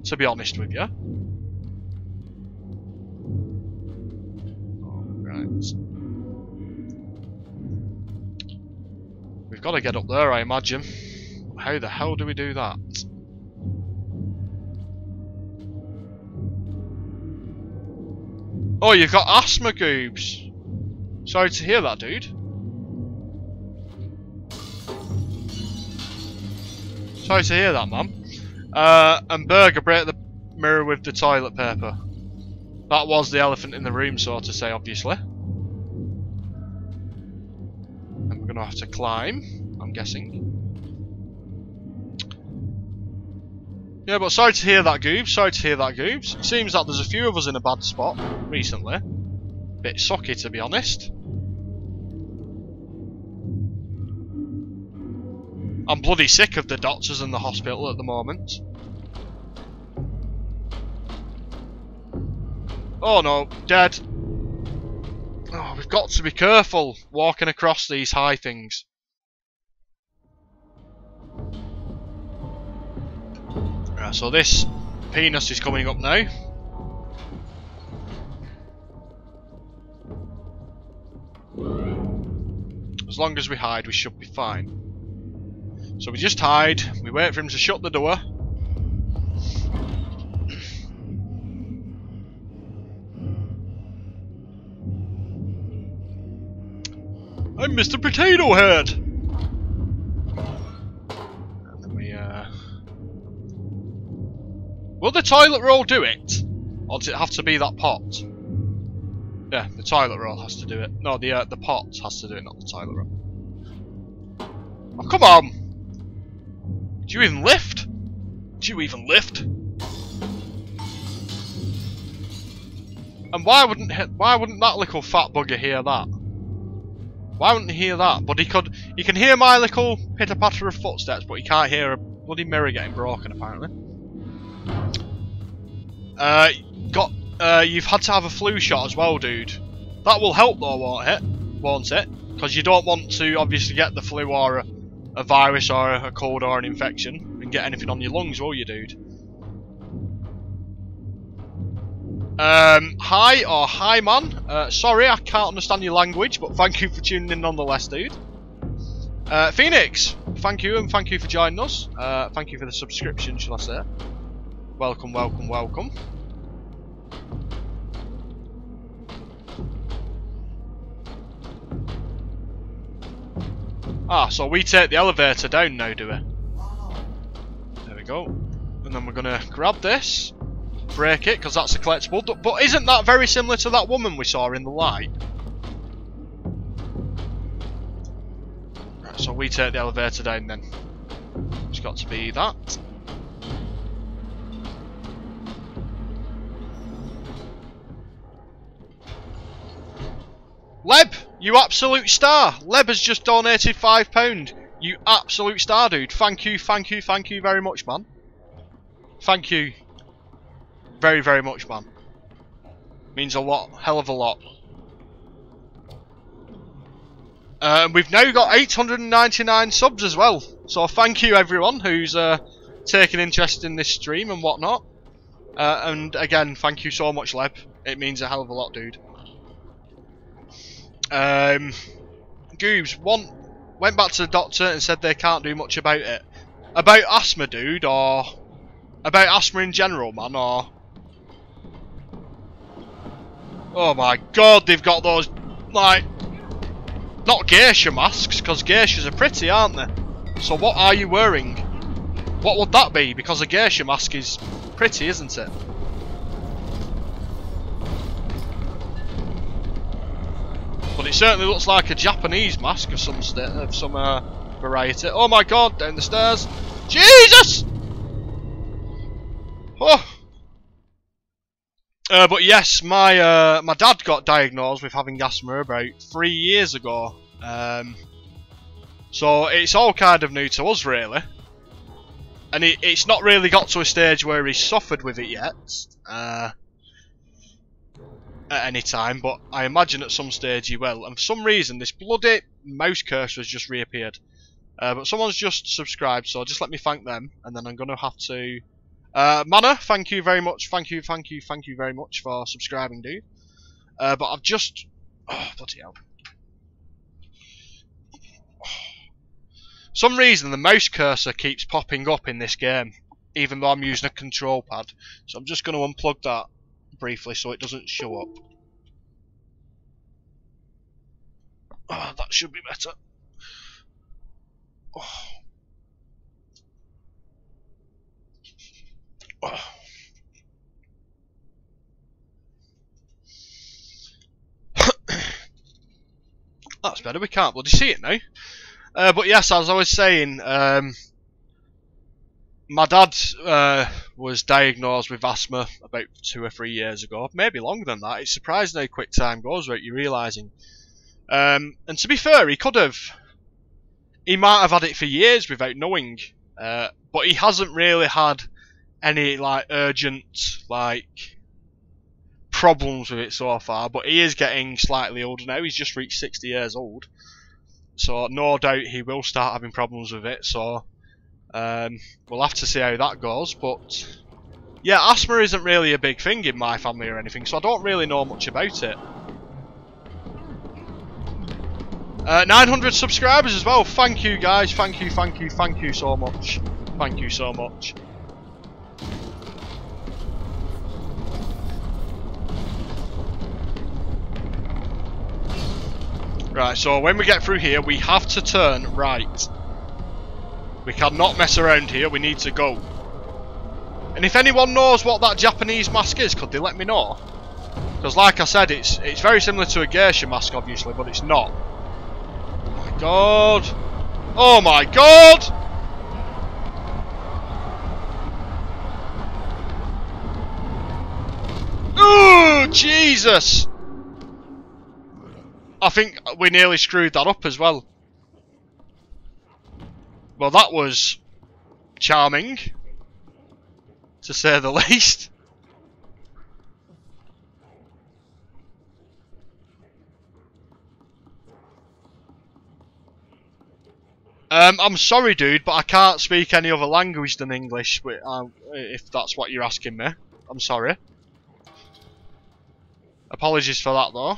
To be honest with you. Right. We've got to get up there, I imagine. How the hell do we do that? Oh, you've got asthma, Goobs. Sorry to hear that, dude. Sorry to hear that, man. And Burger, break the mirror with the toilet paper. That was the elephant in the room, so to say, obviously. And we're gonna have to climb, I'm guessing. Yeah, but sorry to hear that, Goobs. Sorry to hear that, Goobs. It seems that there's a few of us in a bad spot recently. Bit sucky, to be honest. I'm bloody sick of the doctors and the hospital at the moment. Oh no, dead. Oh, we've got to be careful walking across these high things. Right, so this penis is coming up now. As long as we hide, we should be fine. So we just hide, we wait for him to shut the door. I'm Mr. Potato Head! And then we, will the toilet roll do it? Or does it have to be that pot? Yeah, the toilet roll has to do it. No, the pot has to do it, not the toilet roll. Oh, come on! Do you even lift? Do you even lift? And why wouldn't that little fat bugger hear that? Why wouldn't he hear that? But he can hear my little pitter patter of footsteps, but he can't hear a bloody mirror getting broken apparently. You've had to have a flu shot as well, dude. That will help though, won't it? Because you don't want to obviously get the flu or a virus or a cold or an infection and get anything on your lungs, will you, dude? Hi man. Sorry, I can't understand your language, but thank you for tuning in nonetheless, dude. Phoenix, thank you, and thank you for joining us. Thank you for the subscription, shall I say. Welcome, welcome, welcome. Ah, so we take the elevator down now, do we? There we go. And then we're gonna grab this, break it, because that's a collectible. But isn't that very similar to that woman we saw in the light? Right, so we take the elevator down then. It's got to be that. Leb, you absolute star! Leb has just donated £5. You absolute star, dude. Thank you, thank you, thank you very much, man. Thank you very, very much, man. Means a lot, hell of a lot. We've now got 899 subs as well. So thank you everyone who's taken interest in this stream and whatnot. And again, thank you so much, Leb. It means a hell of a lot, dude. Goobs, went back to the doctor and said they can't do much about it. About asthma, dude, or about asthma in general, man, or... Oh my god, they've got those, like, not geisha masks, because geishas are pretty, aren't they? So what are you wearing? What would that be? Because a geisha mask is pretty, isn't it? But it certainly looks like a Japanese mask of some variety. Oh my god, down the stairs. Jesus! Oh. But yes, my dad got diagnosed with having asthma about 3 years ago. So it's all kind of new to us, really. And it's not really got to a stage where he's suffered with it yet. At any time, but I imagine at some stage he will. And for some reason, this bloody mouse cursor has just reappeared. But someone's just subscribed, so just let me thank them, and then I'm going to have to... Mana, thank you very much, thank you very much for subscribing, dude. But I've just... Oh, bloody hell. For some reason, the mouse cursor keeps popping up in this game, even though I'm using a control pad. So I'm just going to unplug that briefly so it doesn't show up. Oh, that should be better. Oh. That's better, we can't bloody see it now. But yes, as I was saying, my dad was diagnosed with asthma about 2 or 3 years ago, maybe longer than that. It's surprising how quick time goes without you realising. And to be fair, he might have had it for years without knowing, but he hasn't really had any like urgent like problems with it so far. But he is getting slightly older now. He's just reached 60 years old, so no doubt he will start having problems with it. So we'll have to see how that goes. But yeah, asthma isn't really a big thing in my family or anything, so I don't really know much about it. 900 subscribers as well. Thank you guys. Thank you so much. Thank you so much. Right, so when we get through here, we have to turn right. We cannot mess around here. We need to go. And if anyone knows what that Japanese mask is, could they let me know? Because like I said, it's very similar to a geisha mask, obviously, but it's not. God! Oh my God! Oh Jesus! I think we nearly screwed that up as well. Well, that was charming, to say the least. I'm sorry, dude, but I can't speak any other language than English, if that's what you're asking me. I'm sorry. Apologies for that, though.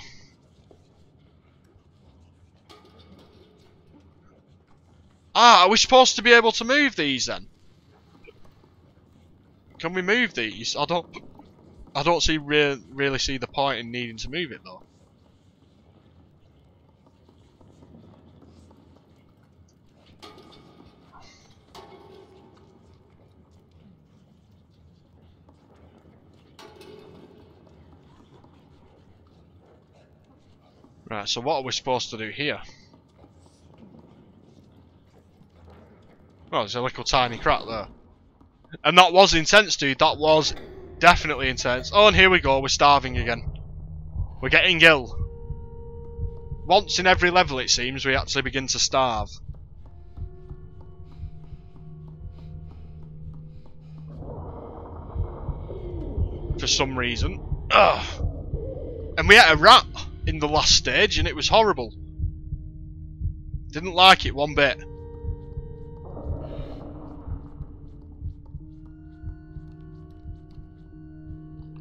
Ah, are we supposed to be able to move these, then? Can we move these? I don't really see the point in needing to move it, though. Right, so what are we supposed to do here? Oh, there's a little tiny crack there. And that was intense, dude. That was definitely intense. Oh, and here we go. We're starving again. We're getting ill. Once in every level, it seems, we actually begin to starve. For some reason. Ugh. And we ate a rat in the last stage, and it was horrible. Didn't like it one bit.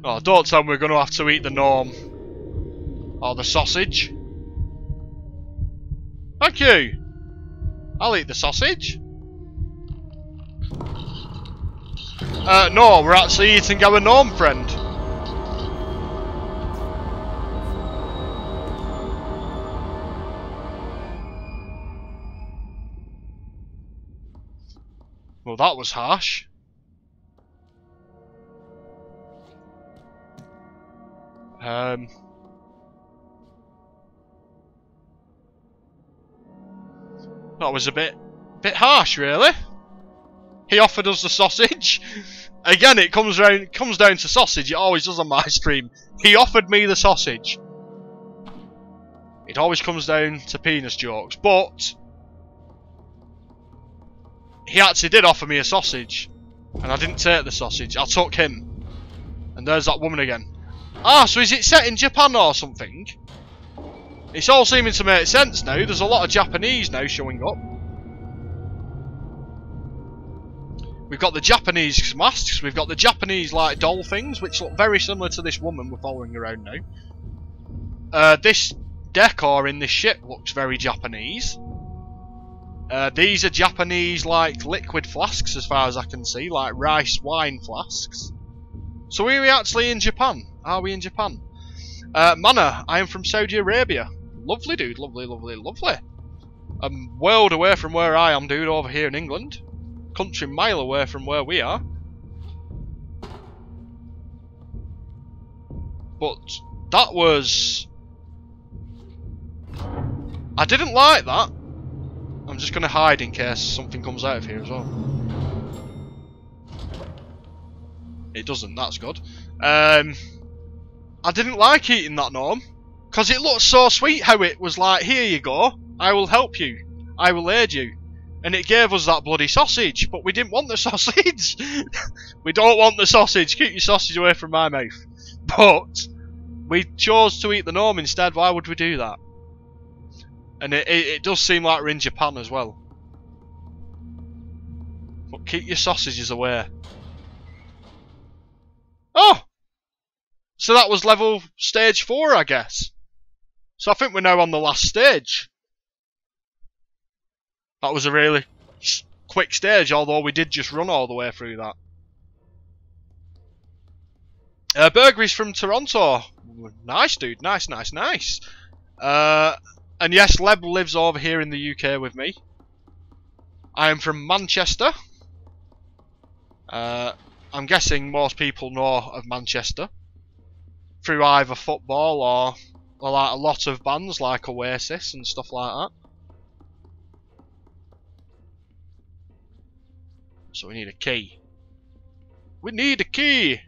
Oh, don't tell me we're going to have to eat the gnome. Or the sausage. Thank you. I'll eat the sausage. No, we're actually eating our gnome friend. Well, that was harsh. That was a bit harsh, really. He offered us the sausage. Again, it comes down to sausage. It always does on my stream. He offered me the sausage. It always comes down to penis jokes, but he actually did offer me a sausage, and I didn't take the sausage. I took him. And there's that woman again. Ah, so is it set in Japan or something? It's all seeming to make sense now. There's a lot of Japanese now showing up. We've got the Japanese masks. We've got the Japanese like doll things, which look very similar to this woman we're following around now. This decor in this ship looks very Japanese. These are Japanese like liquid flasks as far as I can see, like rice wine flasks. So are we actually in Japan? Are we in Japan? Mana, I am from Saudi Arabia. Lovely, dude. Lovely, lovely, lovely. A world away from where I am, dude, over here in England. Country mile away from where we are. But that was I didn't like that. I'm just going to hide in case something comes out of here as well. It doesn't, that's good. I didn't like eating that gnome. Because it looked so sweet how it was like, here you go, I will help you. I will aid you. And it gave us that bloody sausage, but we didn't want the sausage. We don't want the sausage. Keep your sausage away from my mouth. But we chose to eat the gnome instead. Why would we do that? And it does seem like we're in Japan as well. But keep your sausages away. Oh! So that was level stage 4, I guess. So I think we're now on the last stage. That was a really quick stage, although we did just run all the way through that. Burgery's from Toronto. Nice, dude. Nice, nice, nice. And yes, Leb lives over here in the UK with me. I am from Manchester. I'm guessing most people know of Manchester through either football or like a lot of bands like Oasis and stuff like that. So we need a key. We need a key!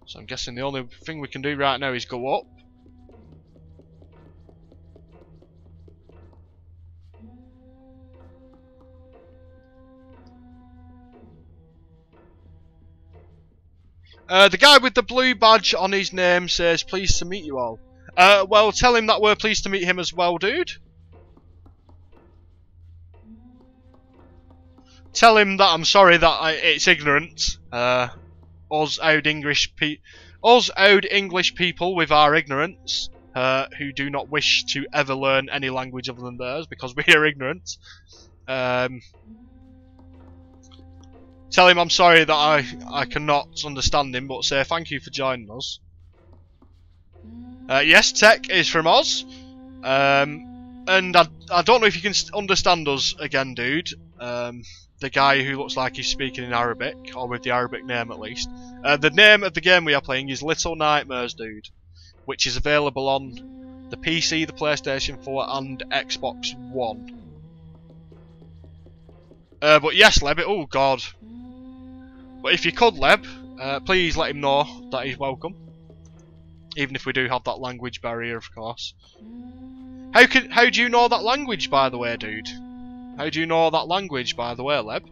So I'm guessing the only thing we can do right now is go up. The guy with the blue badge on his name says, pleased to meet you all. Well, tell him that we're pleased to meet him as well, dude. Tell him that I'm sorry that it's ignorant. Us old English people with our ignorance, who do not wish to ever learn any language other than theirs because we are ignorant. Tell him I'm sorry that I cannot understand him, but say thank you for joining us. Yes, Tech is from Oz. And I don't know if you can understand us again, dude. The guy who looks like he's speaking in Arabic, or with the Arabic name at least. The name of the game we are playing is Little Nightmares, dude, which is available on the PC, the PlayStation 4 and Xbox One. But yes, Leb, oh god. But if you could, Leb, please let him know that he's welcome. Even if we do have that language barrier, of course. How do you know that language, by the way, dude? How do you know that language, by the way, Leb?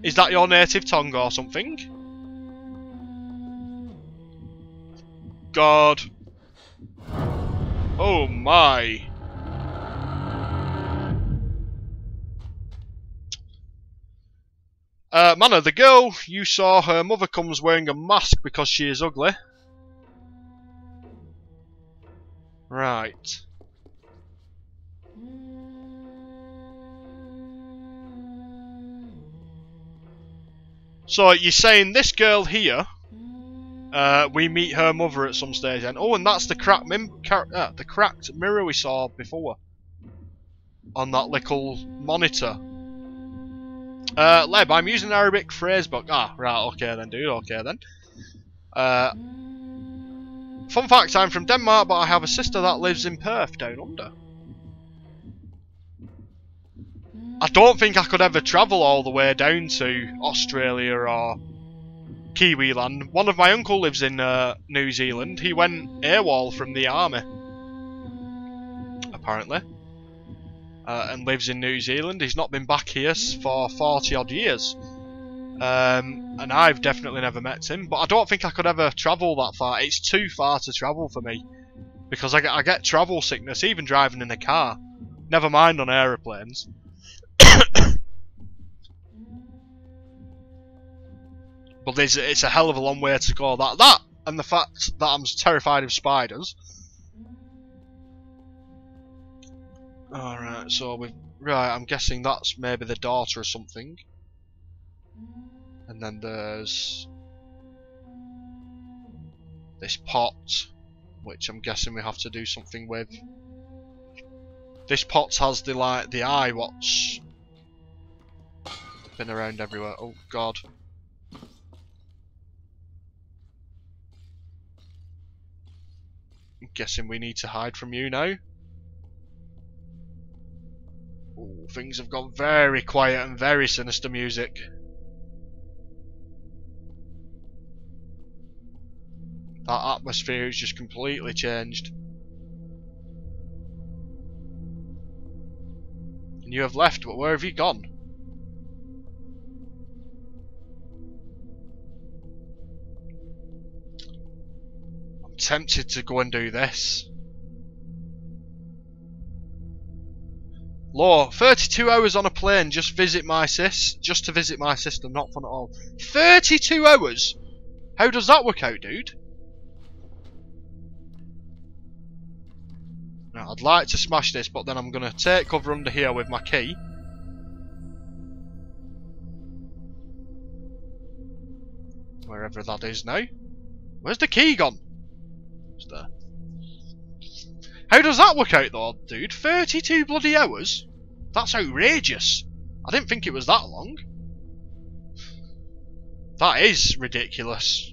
Is that your native tongue or something? God. Oh my. Manna, the girl you saw, her mother comes wearing a mask because she is ugly. Right. So you're saying this girl here, we meet her mother at some stage, and oh, and that's the cracked mirror we saw before on that little monitor. Leb, I'm using Arabic phrasebook. Ah, right, okay then, dude, okay then. Fun fact, I'm from Denmark, but I have a sister that lives in Perth, down under. I don't think I could ever travel all the way down to Australia or Kiwiland. One of my uncle lives in New Zealand. He went AWOL from the army, apparently. And lives in New Zealand. He's not been back here for 40 odd years. And I've definitely never met him, but I don't think I could ever travel that far. It's too far to travel for me, because I get travel sickness even driving in a car, never mind on aeroplanes. But it's a hell of a long way to go. That and the fact that I'm terrified of spiders. Alright, so I'm guessing that's maybe the daughter or something. And then there's this pot, which I'm guessing we have to do something with. This pot has the eye what's been around everywhere. Oh god. I'm guessing we need to hide from you now. Ooh, things have gone very quiet and very sinister music. That atmosphere has just completely changed. And you have left, but where have you gone? I'm tempted to go and do this. Law, 32 hours on a plane just to visit my sister, not fun at all. 32 hours? How does that work out, dude? Now, I'd like to smash this, but then I'm going to take cover under here with my key. Wherever that is now. Where's the key gone? It's there. How does that work out though, dude? 32 bloody hours? That's outrageous. I didn't think it was that long. That is ridiculous.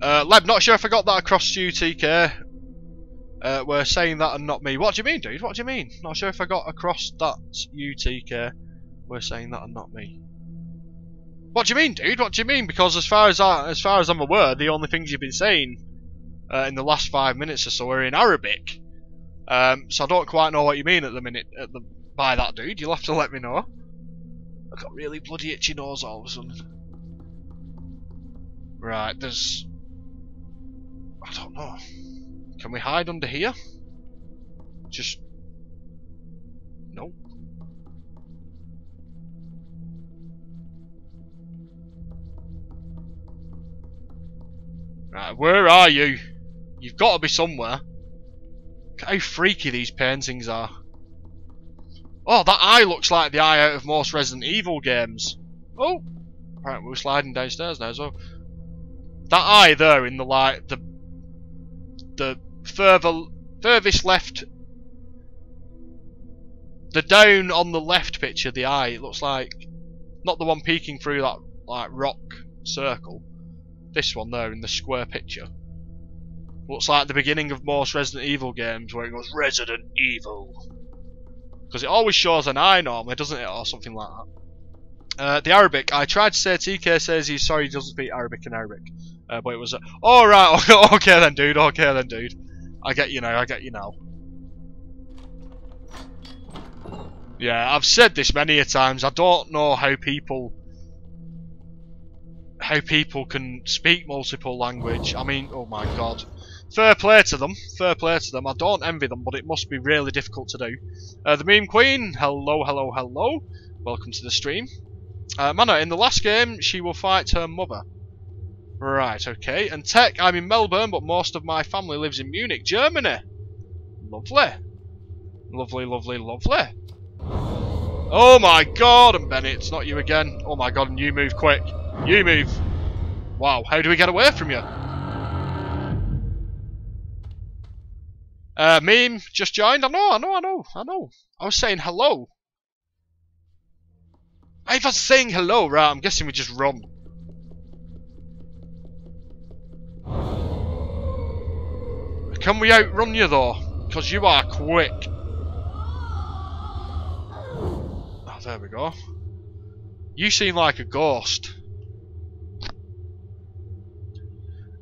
Leb, not sure if I got that across to you, TK. We're saying that and not me. What do you mean, dude? What do you mean? Not sure if I got across that you, TK. We're saying that and not me. What do you mean, dude? What do you mean? Because as far as I'm aware, the only things you've been saying in the last 5 minutes or so are in Arabic. So I don't quite know what you mean at the minute. By that, dude, you'll have to let me know. I've got really bloody itchy nose all of a sudden. Right, there's... I don't know. Can we hide under here? Just... No. Right, where are you? You've got to be somewhere. Look at how freaky these paintings are. Oh, that eye looks like the eye out of most Resident Evil games. Oh! Right, we're sliding downstairs now, so... That eye there in the light, the furthest left, the down on the left picture, the eye, it looks like, not the one peeking through that like rock circle, this one there in the square picture, looks like the beginning of most Resident Evil games where it goes Resident Evil, because it always shows an eye normally, doesn't it, or something like that. The Arabic, I tried to say TK says he's sorry he doesn't speak Arabic in Arabic. But it was oh right, okay then dude, I get you now, Yeah, I've said this many a times, I don't know how people can speak multiple language. I mean, oh my god. Fair play to them, I don't envy them, but it must be really difficult to do. The Meme Queen, hello, welcome to the stream. Mana, in the last game, she will fight her mother. Right, okay. And Tech, I'm in Melbourne, but most of my family lives in Munich, Germany. Lovely. Lovely. Oh my god, and Bennett, it's not you again. Oh my god, and you move quick. You move. Wow, how do we get away from you? Meme, just joined. I know. I was saying hello. If I was saying hello, right, I'm guessing we just run. Can we outrun you though? Because you are quick. Oh, there we go. You seem like a ghost.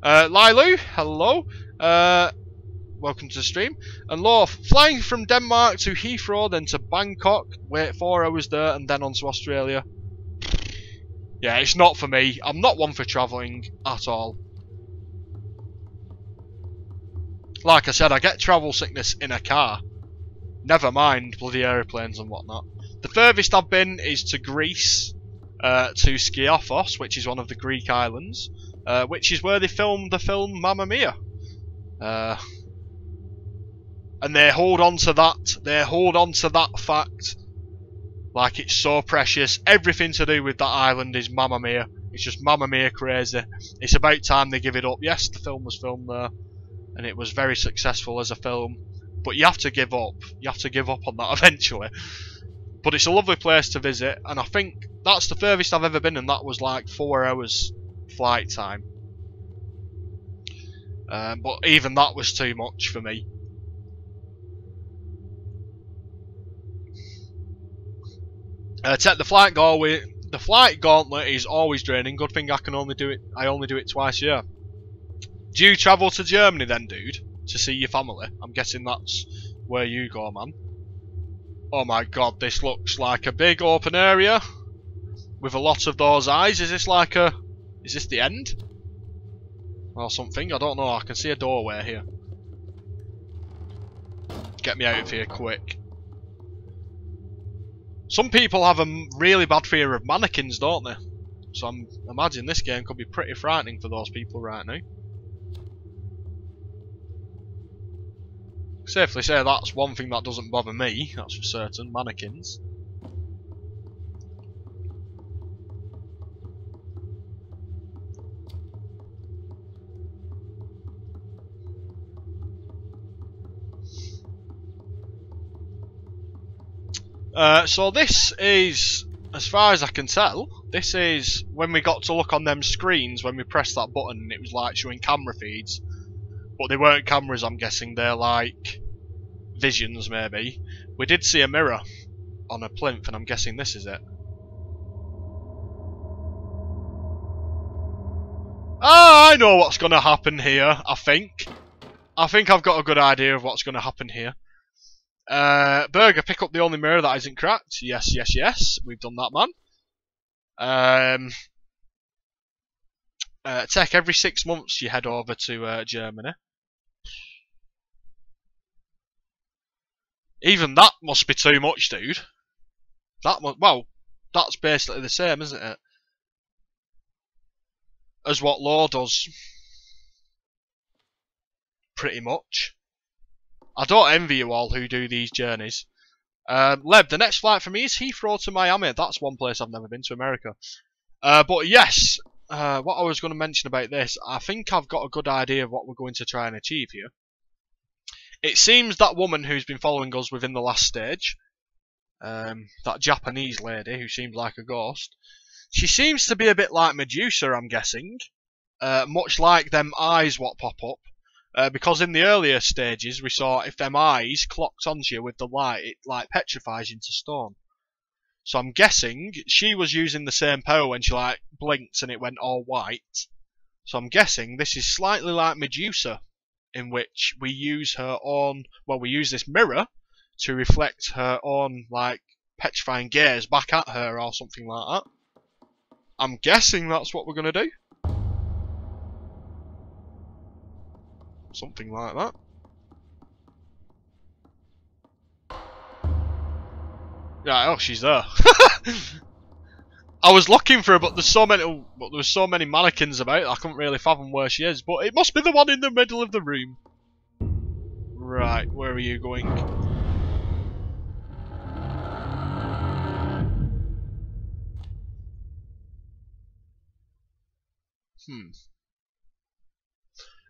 Lilu, hello. Welcome to the stream. And Law, flying from Denmark to Heathrow, then to Bangkok, wait 4 hours there, and then on to Australia. Yeah, it's not for me. I'm not one for travelling at all. Like I said, I get travel sickness in a car. Never mind bloody aeroplanes and whatnot. The furthest I've been is to Greece, to Skiathos, which is one of the Greek islands, which is where they filmed the film Mamma Mia. And they hold on to that fact like it's so precious. Everything to do with that island is Mamma Mia. It's just Mamma Mia crazy. It's about time they give it up. Yes, the film was filmed there, and it was very successful as a film. But you have to give up. You have to give up on that eventually. But it's a lovely place to visit, and I think that's the furthest I've ever been, and that was like 4 hours flight time. But even that was too much for me. Take the flight gauntlet. The flight gauntlet is always draining. Good thing I only do it twice a year. Do you travel to Germany then, dude, to see your family? I'm guessing that's where you go, man. Oh my god, this looks like a big open area with a lot of those eyes. Is this like a... is this the end? Or something? I don't know. I can see a doorway here. Get me out of here quick. Some people have a really bad fear of mannequins, don't they? So I'm imagining this game could be pretty frightening for those people right now. Safely say that's one thing that doesn't bother me, that's for certain, mannequins. So this is, as far as I can tell, this is when we got to look on them screens when we pressed that button and it was like showing camera feeds. But they weren't cameras, I'm guessing, they're like visions maybe. We did see a mirror on a plinth and I'm guessing this is it. Ah, I know what's going to happen here, I think. I think I've got a good idea of what's going to happen here. Burger, pick up the only mirror that isn't cracked. Yes, yes, yes. We've done that, man. Tech, every 6 months you head over to Germany. Even that must be too much, dude. Well, that's basically the same, isn't it? As what Law does. Pretty much. I don't envy you all who do these journeys. Leb, the next flight for me is Heathrow to Miami. That's one place I've never been to, America. But yes, what I was going to mention about this, I think I've got a good idea of what we're going to try and achieve here. It seems that woman who's been following us within the last stage, that Japanese lady who seems like a ghost, she seems to be a bit like Medusa, I'm guessing. Much like them eyes what pop up. Because in the earlier stages we saw if them eyes clocked onto you with the light, it like petrifies you into stone. So I'm guessing she was using the same power when she like blinked and it went all white. So I'm guessing this is slightly like Medusa, in which we use her own, well, we use this mirror to reflect her own like petrifying gaze back at her or something like that. I'm guessing that's what we're gonna do. Something like that. Yeah, oh, she's there. I was looking for her, but there was so many mannequins about. I couldn't really fathom where she is, but it must be the one in the middle of the room. Right, where are you going?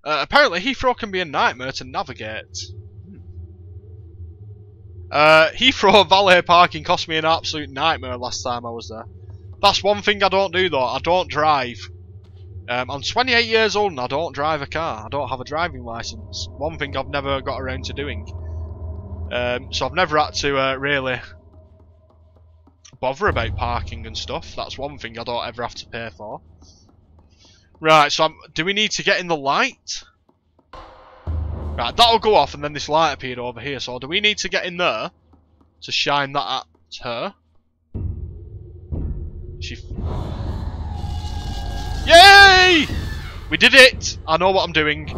Apparently Heathrow can be a nightmare to navigate. Heathrow valet parking cost me an absolute nightmare last time I was there. That's one thing I don't do though, I don't drive. I'm 28 years old and I don't drive a car. I don't have a driving licence. One thing I've never got around to doing. So I've never had to really bother about parking and stuff. That's one thing I don't ever have to pay for. Right, so do we need to get in the light? Right, that'll go off and then this light appeared over here. So do we need to get in there to shine that at her? Yay! We did it! I know what I'm doing.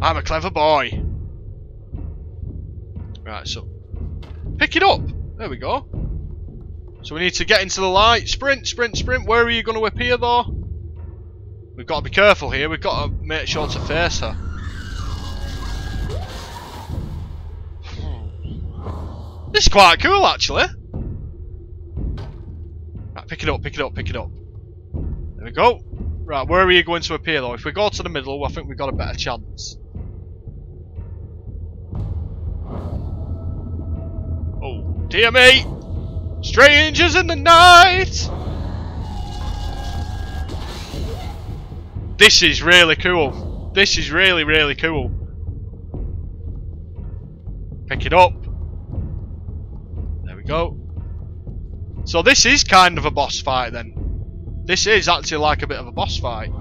I'm a clever boy. Right, so pick it up. There we go. So we need to get into the light. Sprint, sprint, sprint. Where are you going to appear though? We've got to be careful here. We've got to make sure to face her. This is quite cool, actually. Right, pick it up, pick it up, pick it up. There we go. Right, where are you going to appear, though? If we go to the middle, I think we've got a better chance. Dear me! Strangers in the night! This is really cool. This is really, really cool. Pick it up. There we go. So this is kind of a boss fight then. This is actually like a bit of a boss fight. Go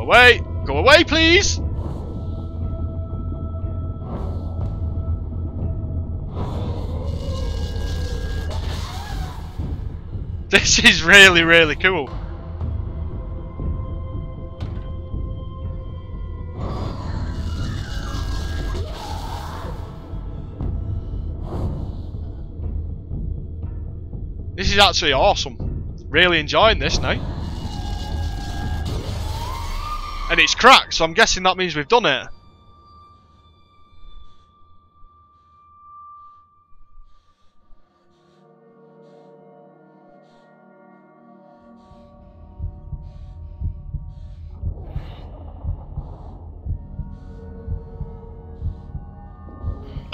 away! Go away, please! This is really, really cool. This is actually awesome. Really enjoying this now. And it's cracked, so I'm guessing that means we've done it.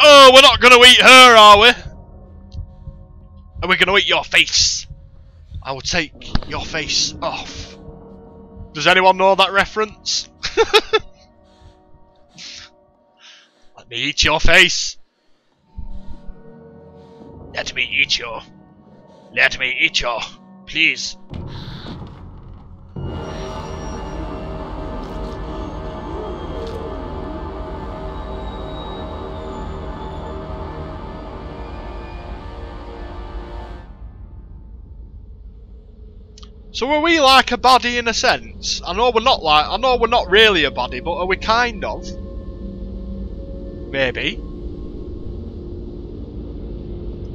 Oh, we're not gonna eat her, are we? Are we gonna eat your face? I will take your face off. Does anyone know that reference? Let me eat your face. Let me eat you. Let me eat you. Please. So are we like a baddie in a sense? I know we're not really a baddie, but are we kind of? Maybe.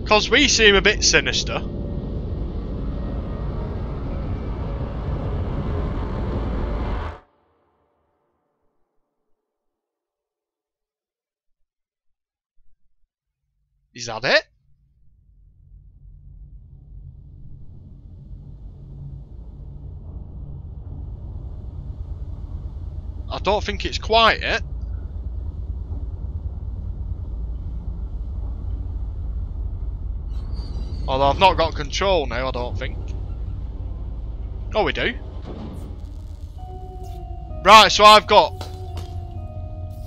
Because we seem a bit sinister. Is that it? I don't think it's quite it. Although I've not got control now, I don't think. Oh, we do. Right, so I've got...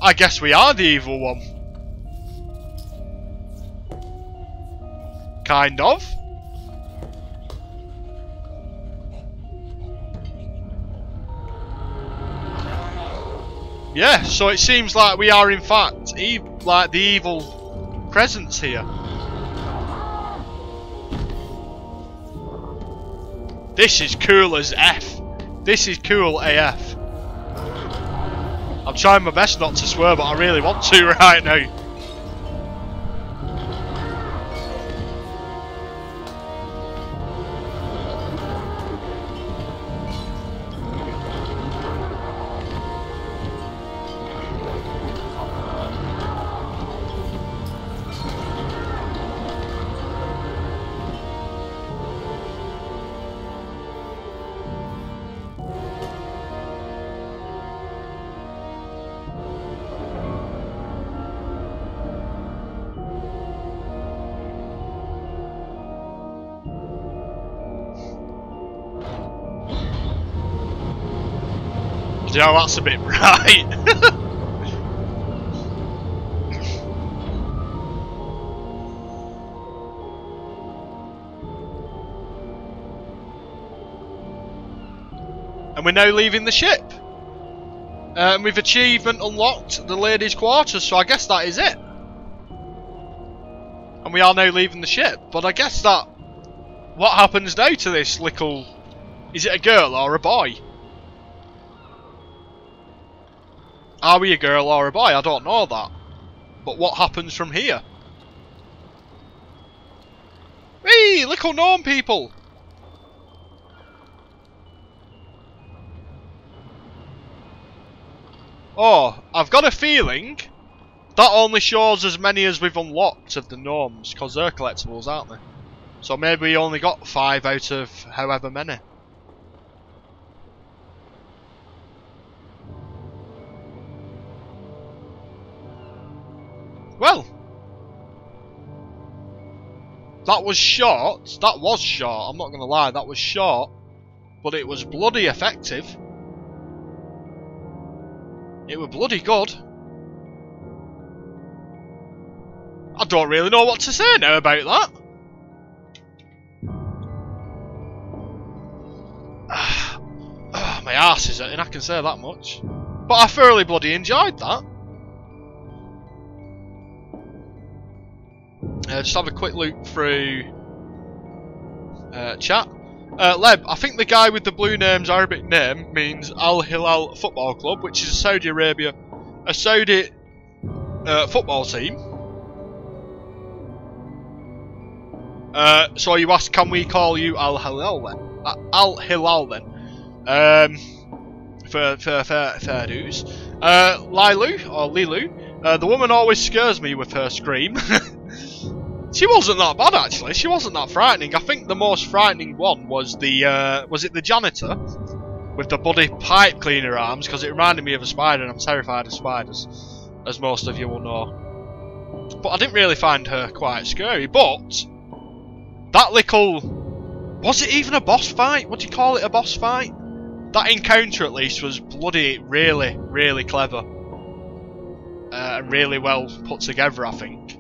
I guess we are the evil one. Kind of. Yeah, so it seems like we are in fact like the evil presence here. This is cool as F. This is cool AF. I'm trying my best not to swear, but I really want to right now. Yeah, that's a bit bright. And we're now leaving the ship. And we've achievement unlocked the ladies' quarters, so I guess that is it. And we are now leaving the ship. But I guess that... What happens now to this little... Is it a girl or a boy? Are we a girl or a boy? I don't know that. But what happens from here? Hey, little gnome people! Oh, I've got a feeling that only shows as many as we've unlocked of the gnomes, because they're collectibles, aren't they? So maybe we only got 5 out of however many. Well, That was short. That was short. I'm not going to lie. That was short. But it was bloody effective. It was bloody good. I don't really know what to say now about that. Oh, my arse is hurting, I can say that much. But I thoroughly bloody enjoyed that. Just have a quick look through chat. Leb, I think the guy with the blue name's Arabic name means Al Hilal Football Club, which is a Saudi football team. So you ask, can we call you Al Hilal then? Al Hilal then. Fair dues. Lilu, or Lilu, the woman always scares me with her scream. She wasn't that bad actually, she wasn't that frightening. I think the most frightening one was the, was it the janitor? With the bloody pipe cleaner arms, because it reminded me of a spider and I'm terrified of spiders, as most of you will know. But I didn't really find her quite scary, but that little... Was it even a boss fight? What do you call it, a boss fight? That encounter at least was bloody really, really clever. And really well put together, I think.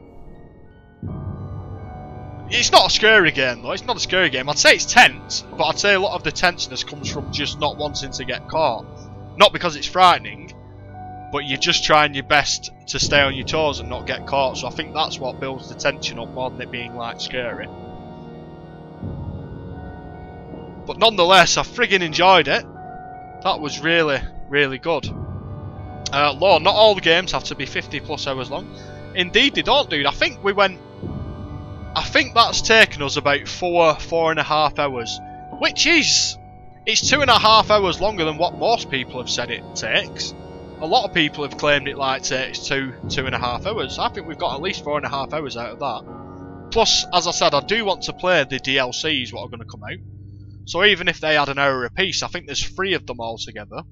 It's not a scary game though, it's not a scary game. I'd say it's tense, but I'd say a lot of the tenseness comes from just not wanting to get caught. Not because it's frightening, but you're just trying your best to stay on your toes and not get caught. So I think that's what builds the tension up more than it being like scary. But nonetheless, I friggin' enjoyed it. That was really, really good. Lord, not all the games have to be 50 plus hours long. Indeed they don't, dude. I think that's taken us about 4.5 hours. Which is... It's 2.5 hours longer than what most people have said it takes. A lot of people have claimed it like takes 2.5 hours. I think we've got at least 4.5 hours out of that. Plus, as I said, I do want to play the DLCs what are going to come out. So even if they had an hour apiece, I think there's 3 of them all together.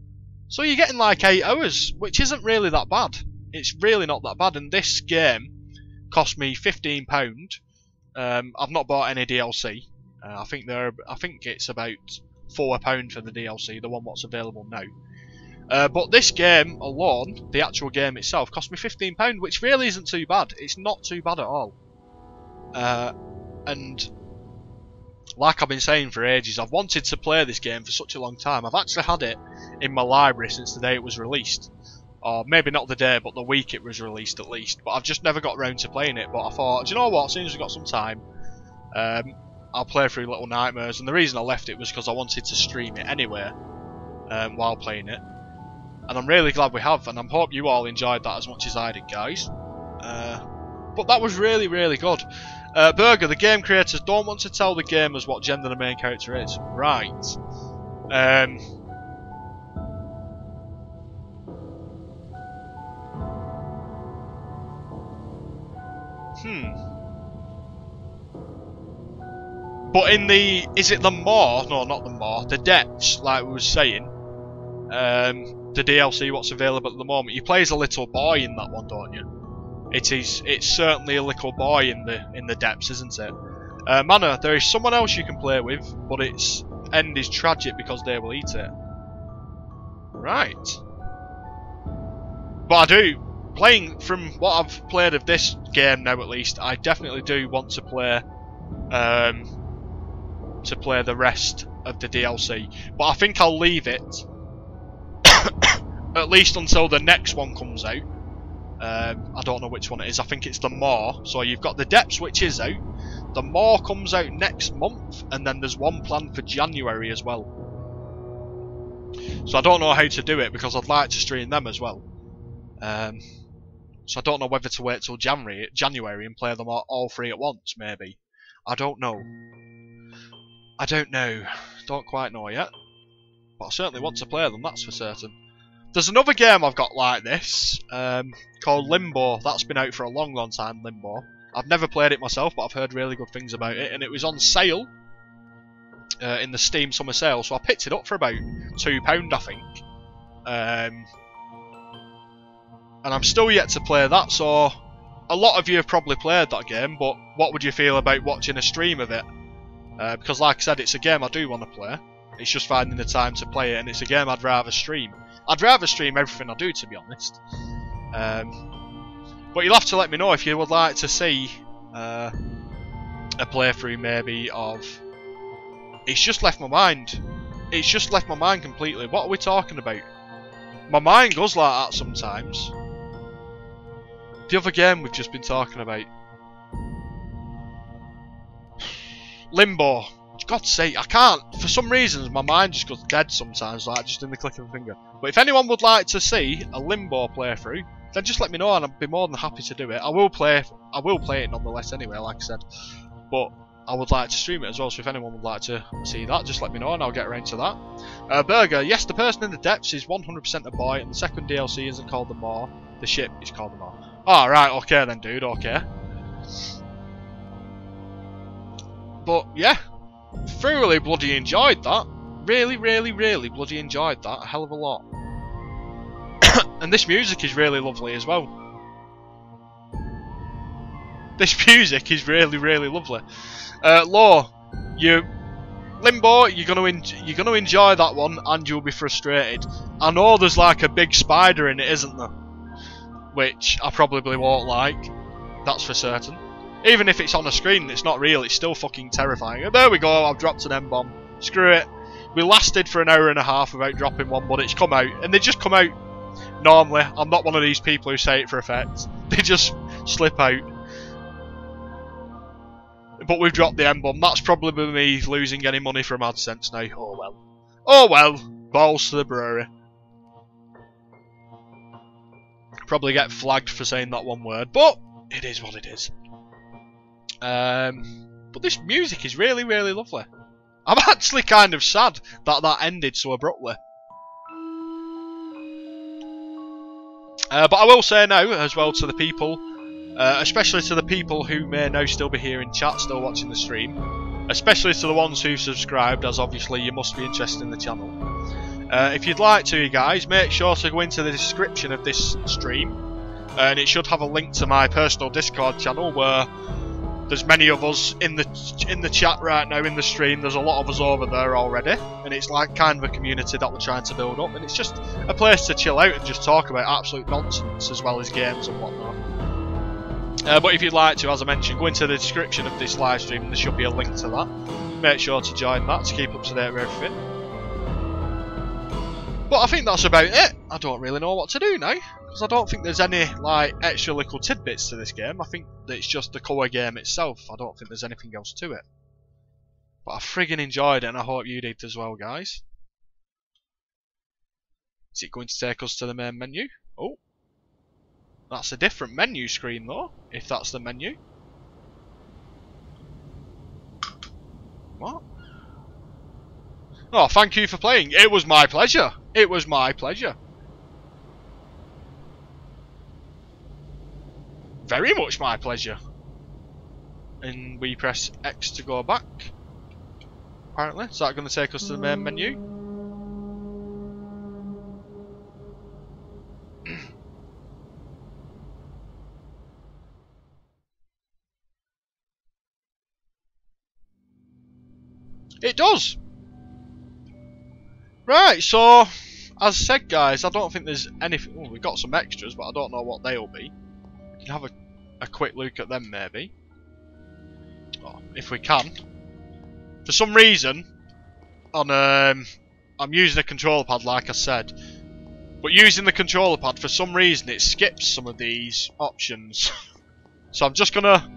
So you're getting like 8 hours, which isn't really that bad. It's really not that bad, and this game cost me £15. I've not bought any DLC. I think it's about £4 for the DLC, the one what's available now. But this game alone, the actual game itself, cost me £15, which really isn't too bad. It's not too bad at all. And like I've been saying for ages, I've wanted to play this game for such a long time. I've actually had it in my library since the day it was released. Or maybe not the day, but the week it was released at least. But I've just never got around to playing it. But I thought, do you know what, as soon as I've got some time, I'll play through Little Nightmares. And the reason I left it was because I wanted to stream it anyway while playing it. And I'm really glad we have, and I hope you all enjoyed that as much as I did, guys. But that was really, really good. Burger, the game creators don't want to tell the gamers what gender the main character is. Right. But in the... Is it the Maw? No, not the Maw. The Depths, like we was saying. The DLC what's available at the moment. You play as a little boy in that one, don't you? It's certainly a little boy in the Depths, isn't it? Mana, there is someone else you can play with, but its end is tragic because they will eat it. Right. But I do, playing from what I've played of this game now at least, I definitely do want to play the rest of the DLC. But I think I'll leave it at least until the next one comes out. I don't know which one it is. I think it's the Maw. So you've got the Depths, which is out. The Maw comes out next month, and then there's one planned for January as well. So I don't know how to do it because I'd like to stream them as well. So I don't know whether to wait till January and play them all 3 at once. Maybe. I don't know. I don't know. Don't quite know yet. But I certainly want to play them. That's for certain. There's another game I've got like this, called Limbo. That's been out for a long, long time, Limbo. I've never played it myself, but I've heard really good things about it, and it was on sale in the Steam summer sale, so I picked it up for about £2, I think. And I'm still yet to play that, so a lot of you have probably played that game, but what would you feel about watching a stream of it? Because like I said, it's a game I do want to play. It's just finding the time to play it, and it's a game I'd rather stream. I'd rather stream everything I do, to be honest. But you'll have to let me know if you would like to see a playthrough maybe of... It's just left my mind. It's just left my mind completely. What are we talking about? My mind goes like that sometimes. The other game we've just been talking about. Limbo. For God's sake, I can't. For some reasons, my mind just goes dead sometimes, like just in the click of a finger. But if anyone would like to see a Limbo playthrough, then just let me know, and I'd be more than happy to do it. I will play it nonetheless anyway, like I said. But I would like to stream it as well, so if anyone would like to see that, just let me know and I'll get around to that. Burger, yes, the person in the depths is 100% a boy, and the second DLC isn't called the Maw. The ship is called the Maw. Oh, right, okay then, dude, okay. But, yeah, thoroughly bloody enjoyed that. Really, really, really bloody enjoyed that a hell of a lot. And this music is really lovely as well. This music is really, really lovely. Law, Limbo, you're gonna enjoy that one, and you'll be frustrated. I know there's like a big spider in it, isn't there? Which I probably won't like. That's for certain. Even if it's on a screen, it's not real. It's still fucking terrifying. And there we go. I've dropped an M-bomb. Screw it. We lasted for an hour and a half without dropping one, but it's come out, and they just come out normally. I'm not one of these people who say it for effect. They just slip out. But we've dropped the M-bomb. That's probably me losing any money from AdSense now. Oh well. Oh well. Balls to the brewery. Probably get flagged for saying that one word, but it is what it is. But this music is really, really lovely. I'm actually kind of sad that that ended so abruptly. But I will say now, as well, to the people, especially to the people who may now still be here in chat, still watching the stream, especially to the ones who subscribed, as obviously you must be interested in the channel. If you'd like to, you guys, make sure to go into the description of this stream, and it should have a link to my personal Discord channel where there's many of us in the chat right now in the stream. There's a lot of us over there already, and it's like kind of a community that we're trying to build up, and it's just a place to chill out and just talk about absolute nonsense as well as games and whatnot. But if you'd like to, as I mentioned, go into the description of this live stream and there should be a link to that. Make sure to join that to keep up to date with everything. But I think that's about it. I don't really know what to do now, because I don't think there's any like extra little tidbits to this game. I think that it's just the core game itself. I don't think there's anything else to it. But I friggin' enjoyed it, and I hope you did as well, guys. Is it going to take us to the main menu? Oh, that's a different menu screen though, if that's the menu. What? Oh, thank you for playing. It was my pleasure. It was my pleasure. Very much my pleasure. And we press X to go back. Apparently. Is that going to take us to the main menu? It does. Right, so as said, guys, I don't think there's anything. Oh, we've got some extras, but I don't know what they'll be. We can have a quick look at them, maybe. Oh, if we can. For some reason, on I'm using a controller pad, like I said, but using the controller pad for some reason it skips some of these options. So I'm just gonna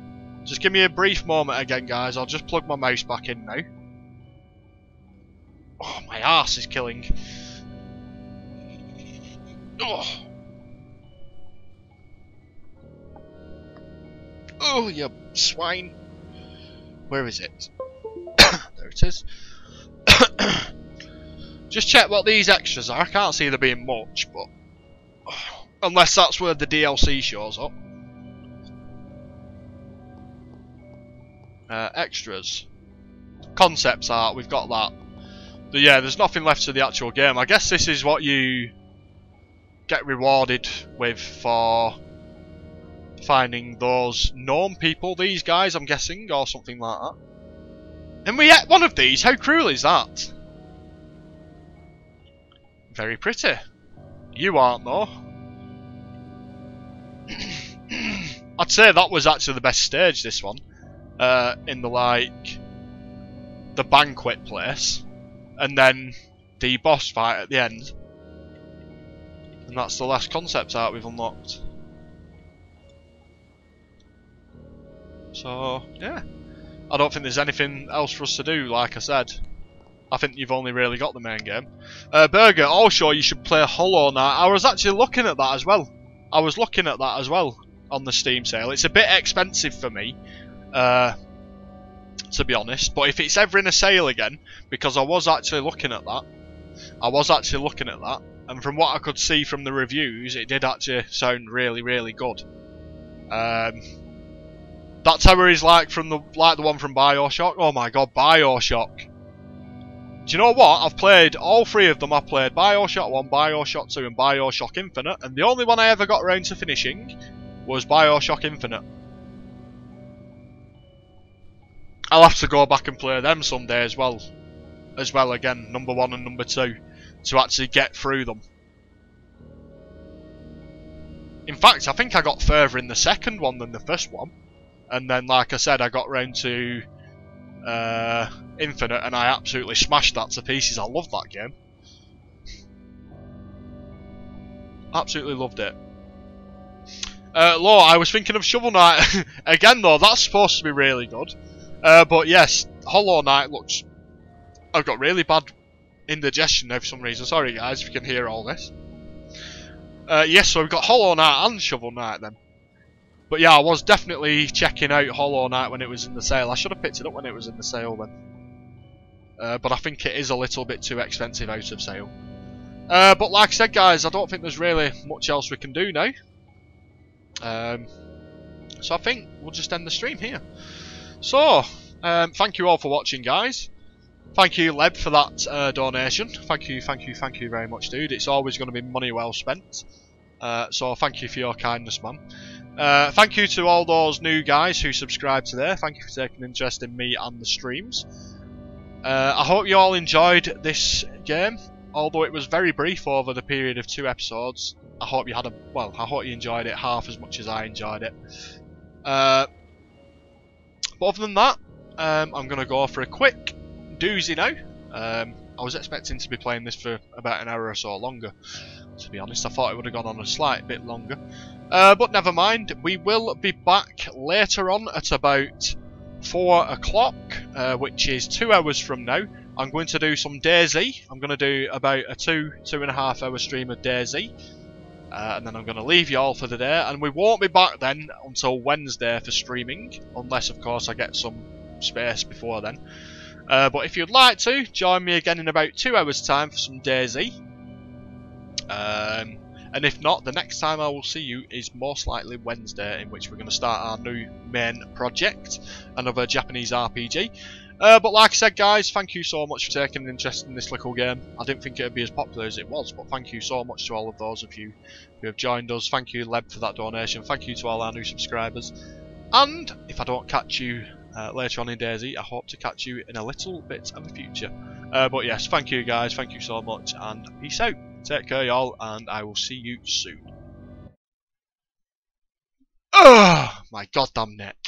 give me a brief moment again, guys. I'll just plug my mouse back in now. Oh, my arse is killing. Oh. Oh, you swine. Where is it? There it is. Just check what these extras are. I can't see there being much, but unless that's where the DLC shows up. Extras. Concepts art, we've got that. But yeah, there's nothing left to the actual game. I guess this is what you get rewarded with for finding those gnome people, these guys, I'm guessing, or something like that. And we ate one of these. How cruel is that? Very pretty. You aren't, though. I'd say that was actually the best stage, this one. In the, like, the banquet place. And then the boss fight at the end. And that's the last concept art we've unlocked. So, yeah. I don't think there's anything else for us to do, like I said. I think you've only really got the main game. Burger, also you should play Hollow Knight. I was actually looking at that as well. On the Steam sale. It's a bit expensive for me, to be honest. But if it's ever in a sale again, because I was actually looking at that. And from what I could see from the reviews, it did actually sound really, really good. That tower is like the one from BioShock. Oh my god, BioShock. Do you know what? I've played all three of them. I played BioShock 1, BioShock 2 and BioShock Infinite. And the only one I ever got around to finishing was BioShock Infinite. I'll have to go back and play them someday as well. Again, number 1 and number 2. To actually get through them. In fact, I think I got further in the second one than the first one. And then, like I said, I got round to Infinite and I absolutely smashed that to pieces. I love that game. Absolutely loved it. Law, I was thinking of Shovel Knight. Again though, that's supposed to be really good. But yes, Hollow Knight looks... I've got really bad indigestion now for some reason. Sorry guys if you can hear all this. Yes, so we've got Hollow Knight and Shovel Knight then. But yeah, I was definitely checking out Hollow Knight when it was in the sale. I should have picked it up when it was in the sale then. But I think it is a little bit too expensive out of sale. But like I said guys, I don't think there's really much else we can do now. So I think we'll just end the stream here. So, thank you all for watching guys. Thank you Leb for that donation. Thank you very much dude. It's always going to be money well spent. So thank you for your kindness man. Thank you to all those new guys who subscribed today. Thank you for taking interest in me and the streams. I hope you all enjoyed this game. Although it was very brief over the period of 2 episodes. I hope you had I hope you enjoyed it half as much as I enjoyed it. But other than that, I'm going to go for a quick doozy now. I was expecting to be playing this for about an hour or so longer. To be honest, I thought it would have gone on a slight bit longer. But never mind, we will be back later on at about 4 o'clock, which is 2 hours from now. I'm going to do some DayZ. I'm going to do about a 2.5 hour stream of DayZ. And then I'm going to leave you all for the day. And we won't be back then until Wednesday for streaming. Unless, of course, I get some space before then. But if you'd like to, join me again in about 2 hours time for some DayZ. And if not, the next time I will see you is most likely Wednesday, in which we're going to start our new main project, another Japanese RPG. But like I said guys, thank you so much for taking an interest in this little game. I didn't think it would be as popular as it was, but thank you so much to all of those of you who have joined us. Thank you Leb for that donation, thank you to all our new subscribers. And if I don't catch you later on in DayZ, I hope to catch you in a little bit of the future. But yes, thank you guys, thank you so much, and peace out. Take care y'all, and I will see you soon. Ugh, my goddamn neck.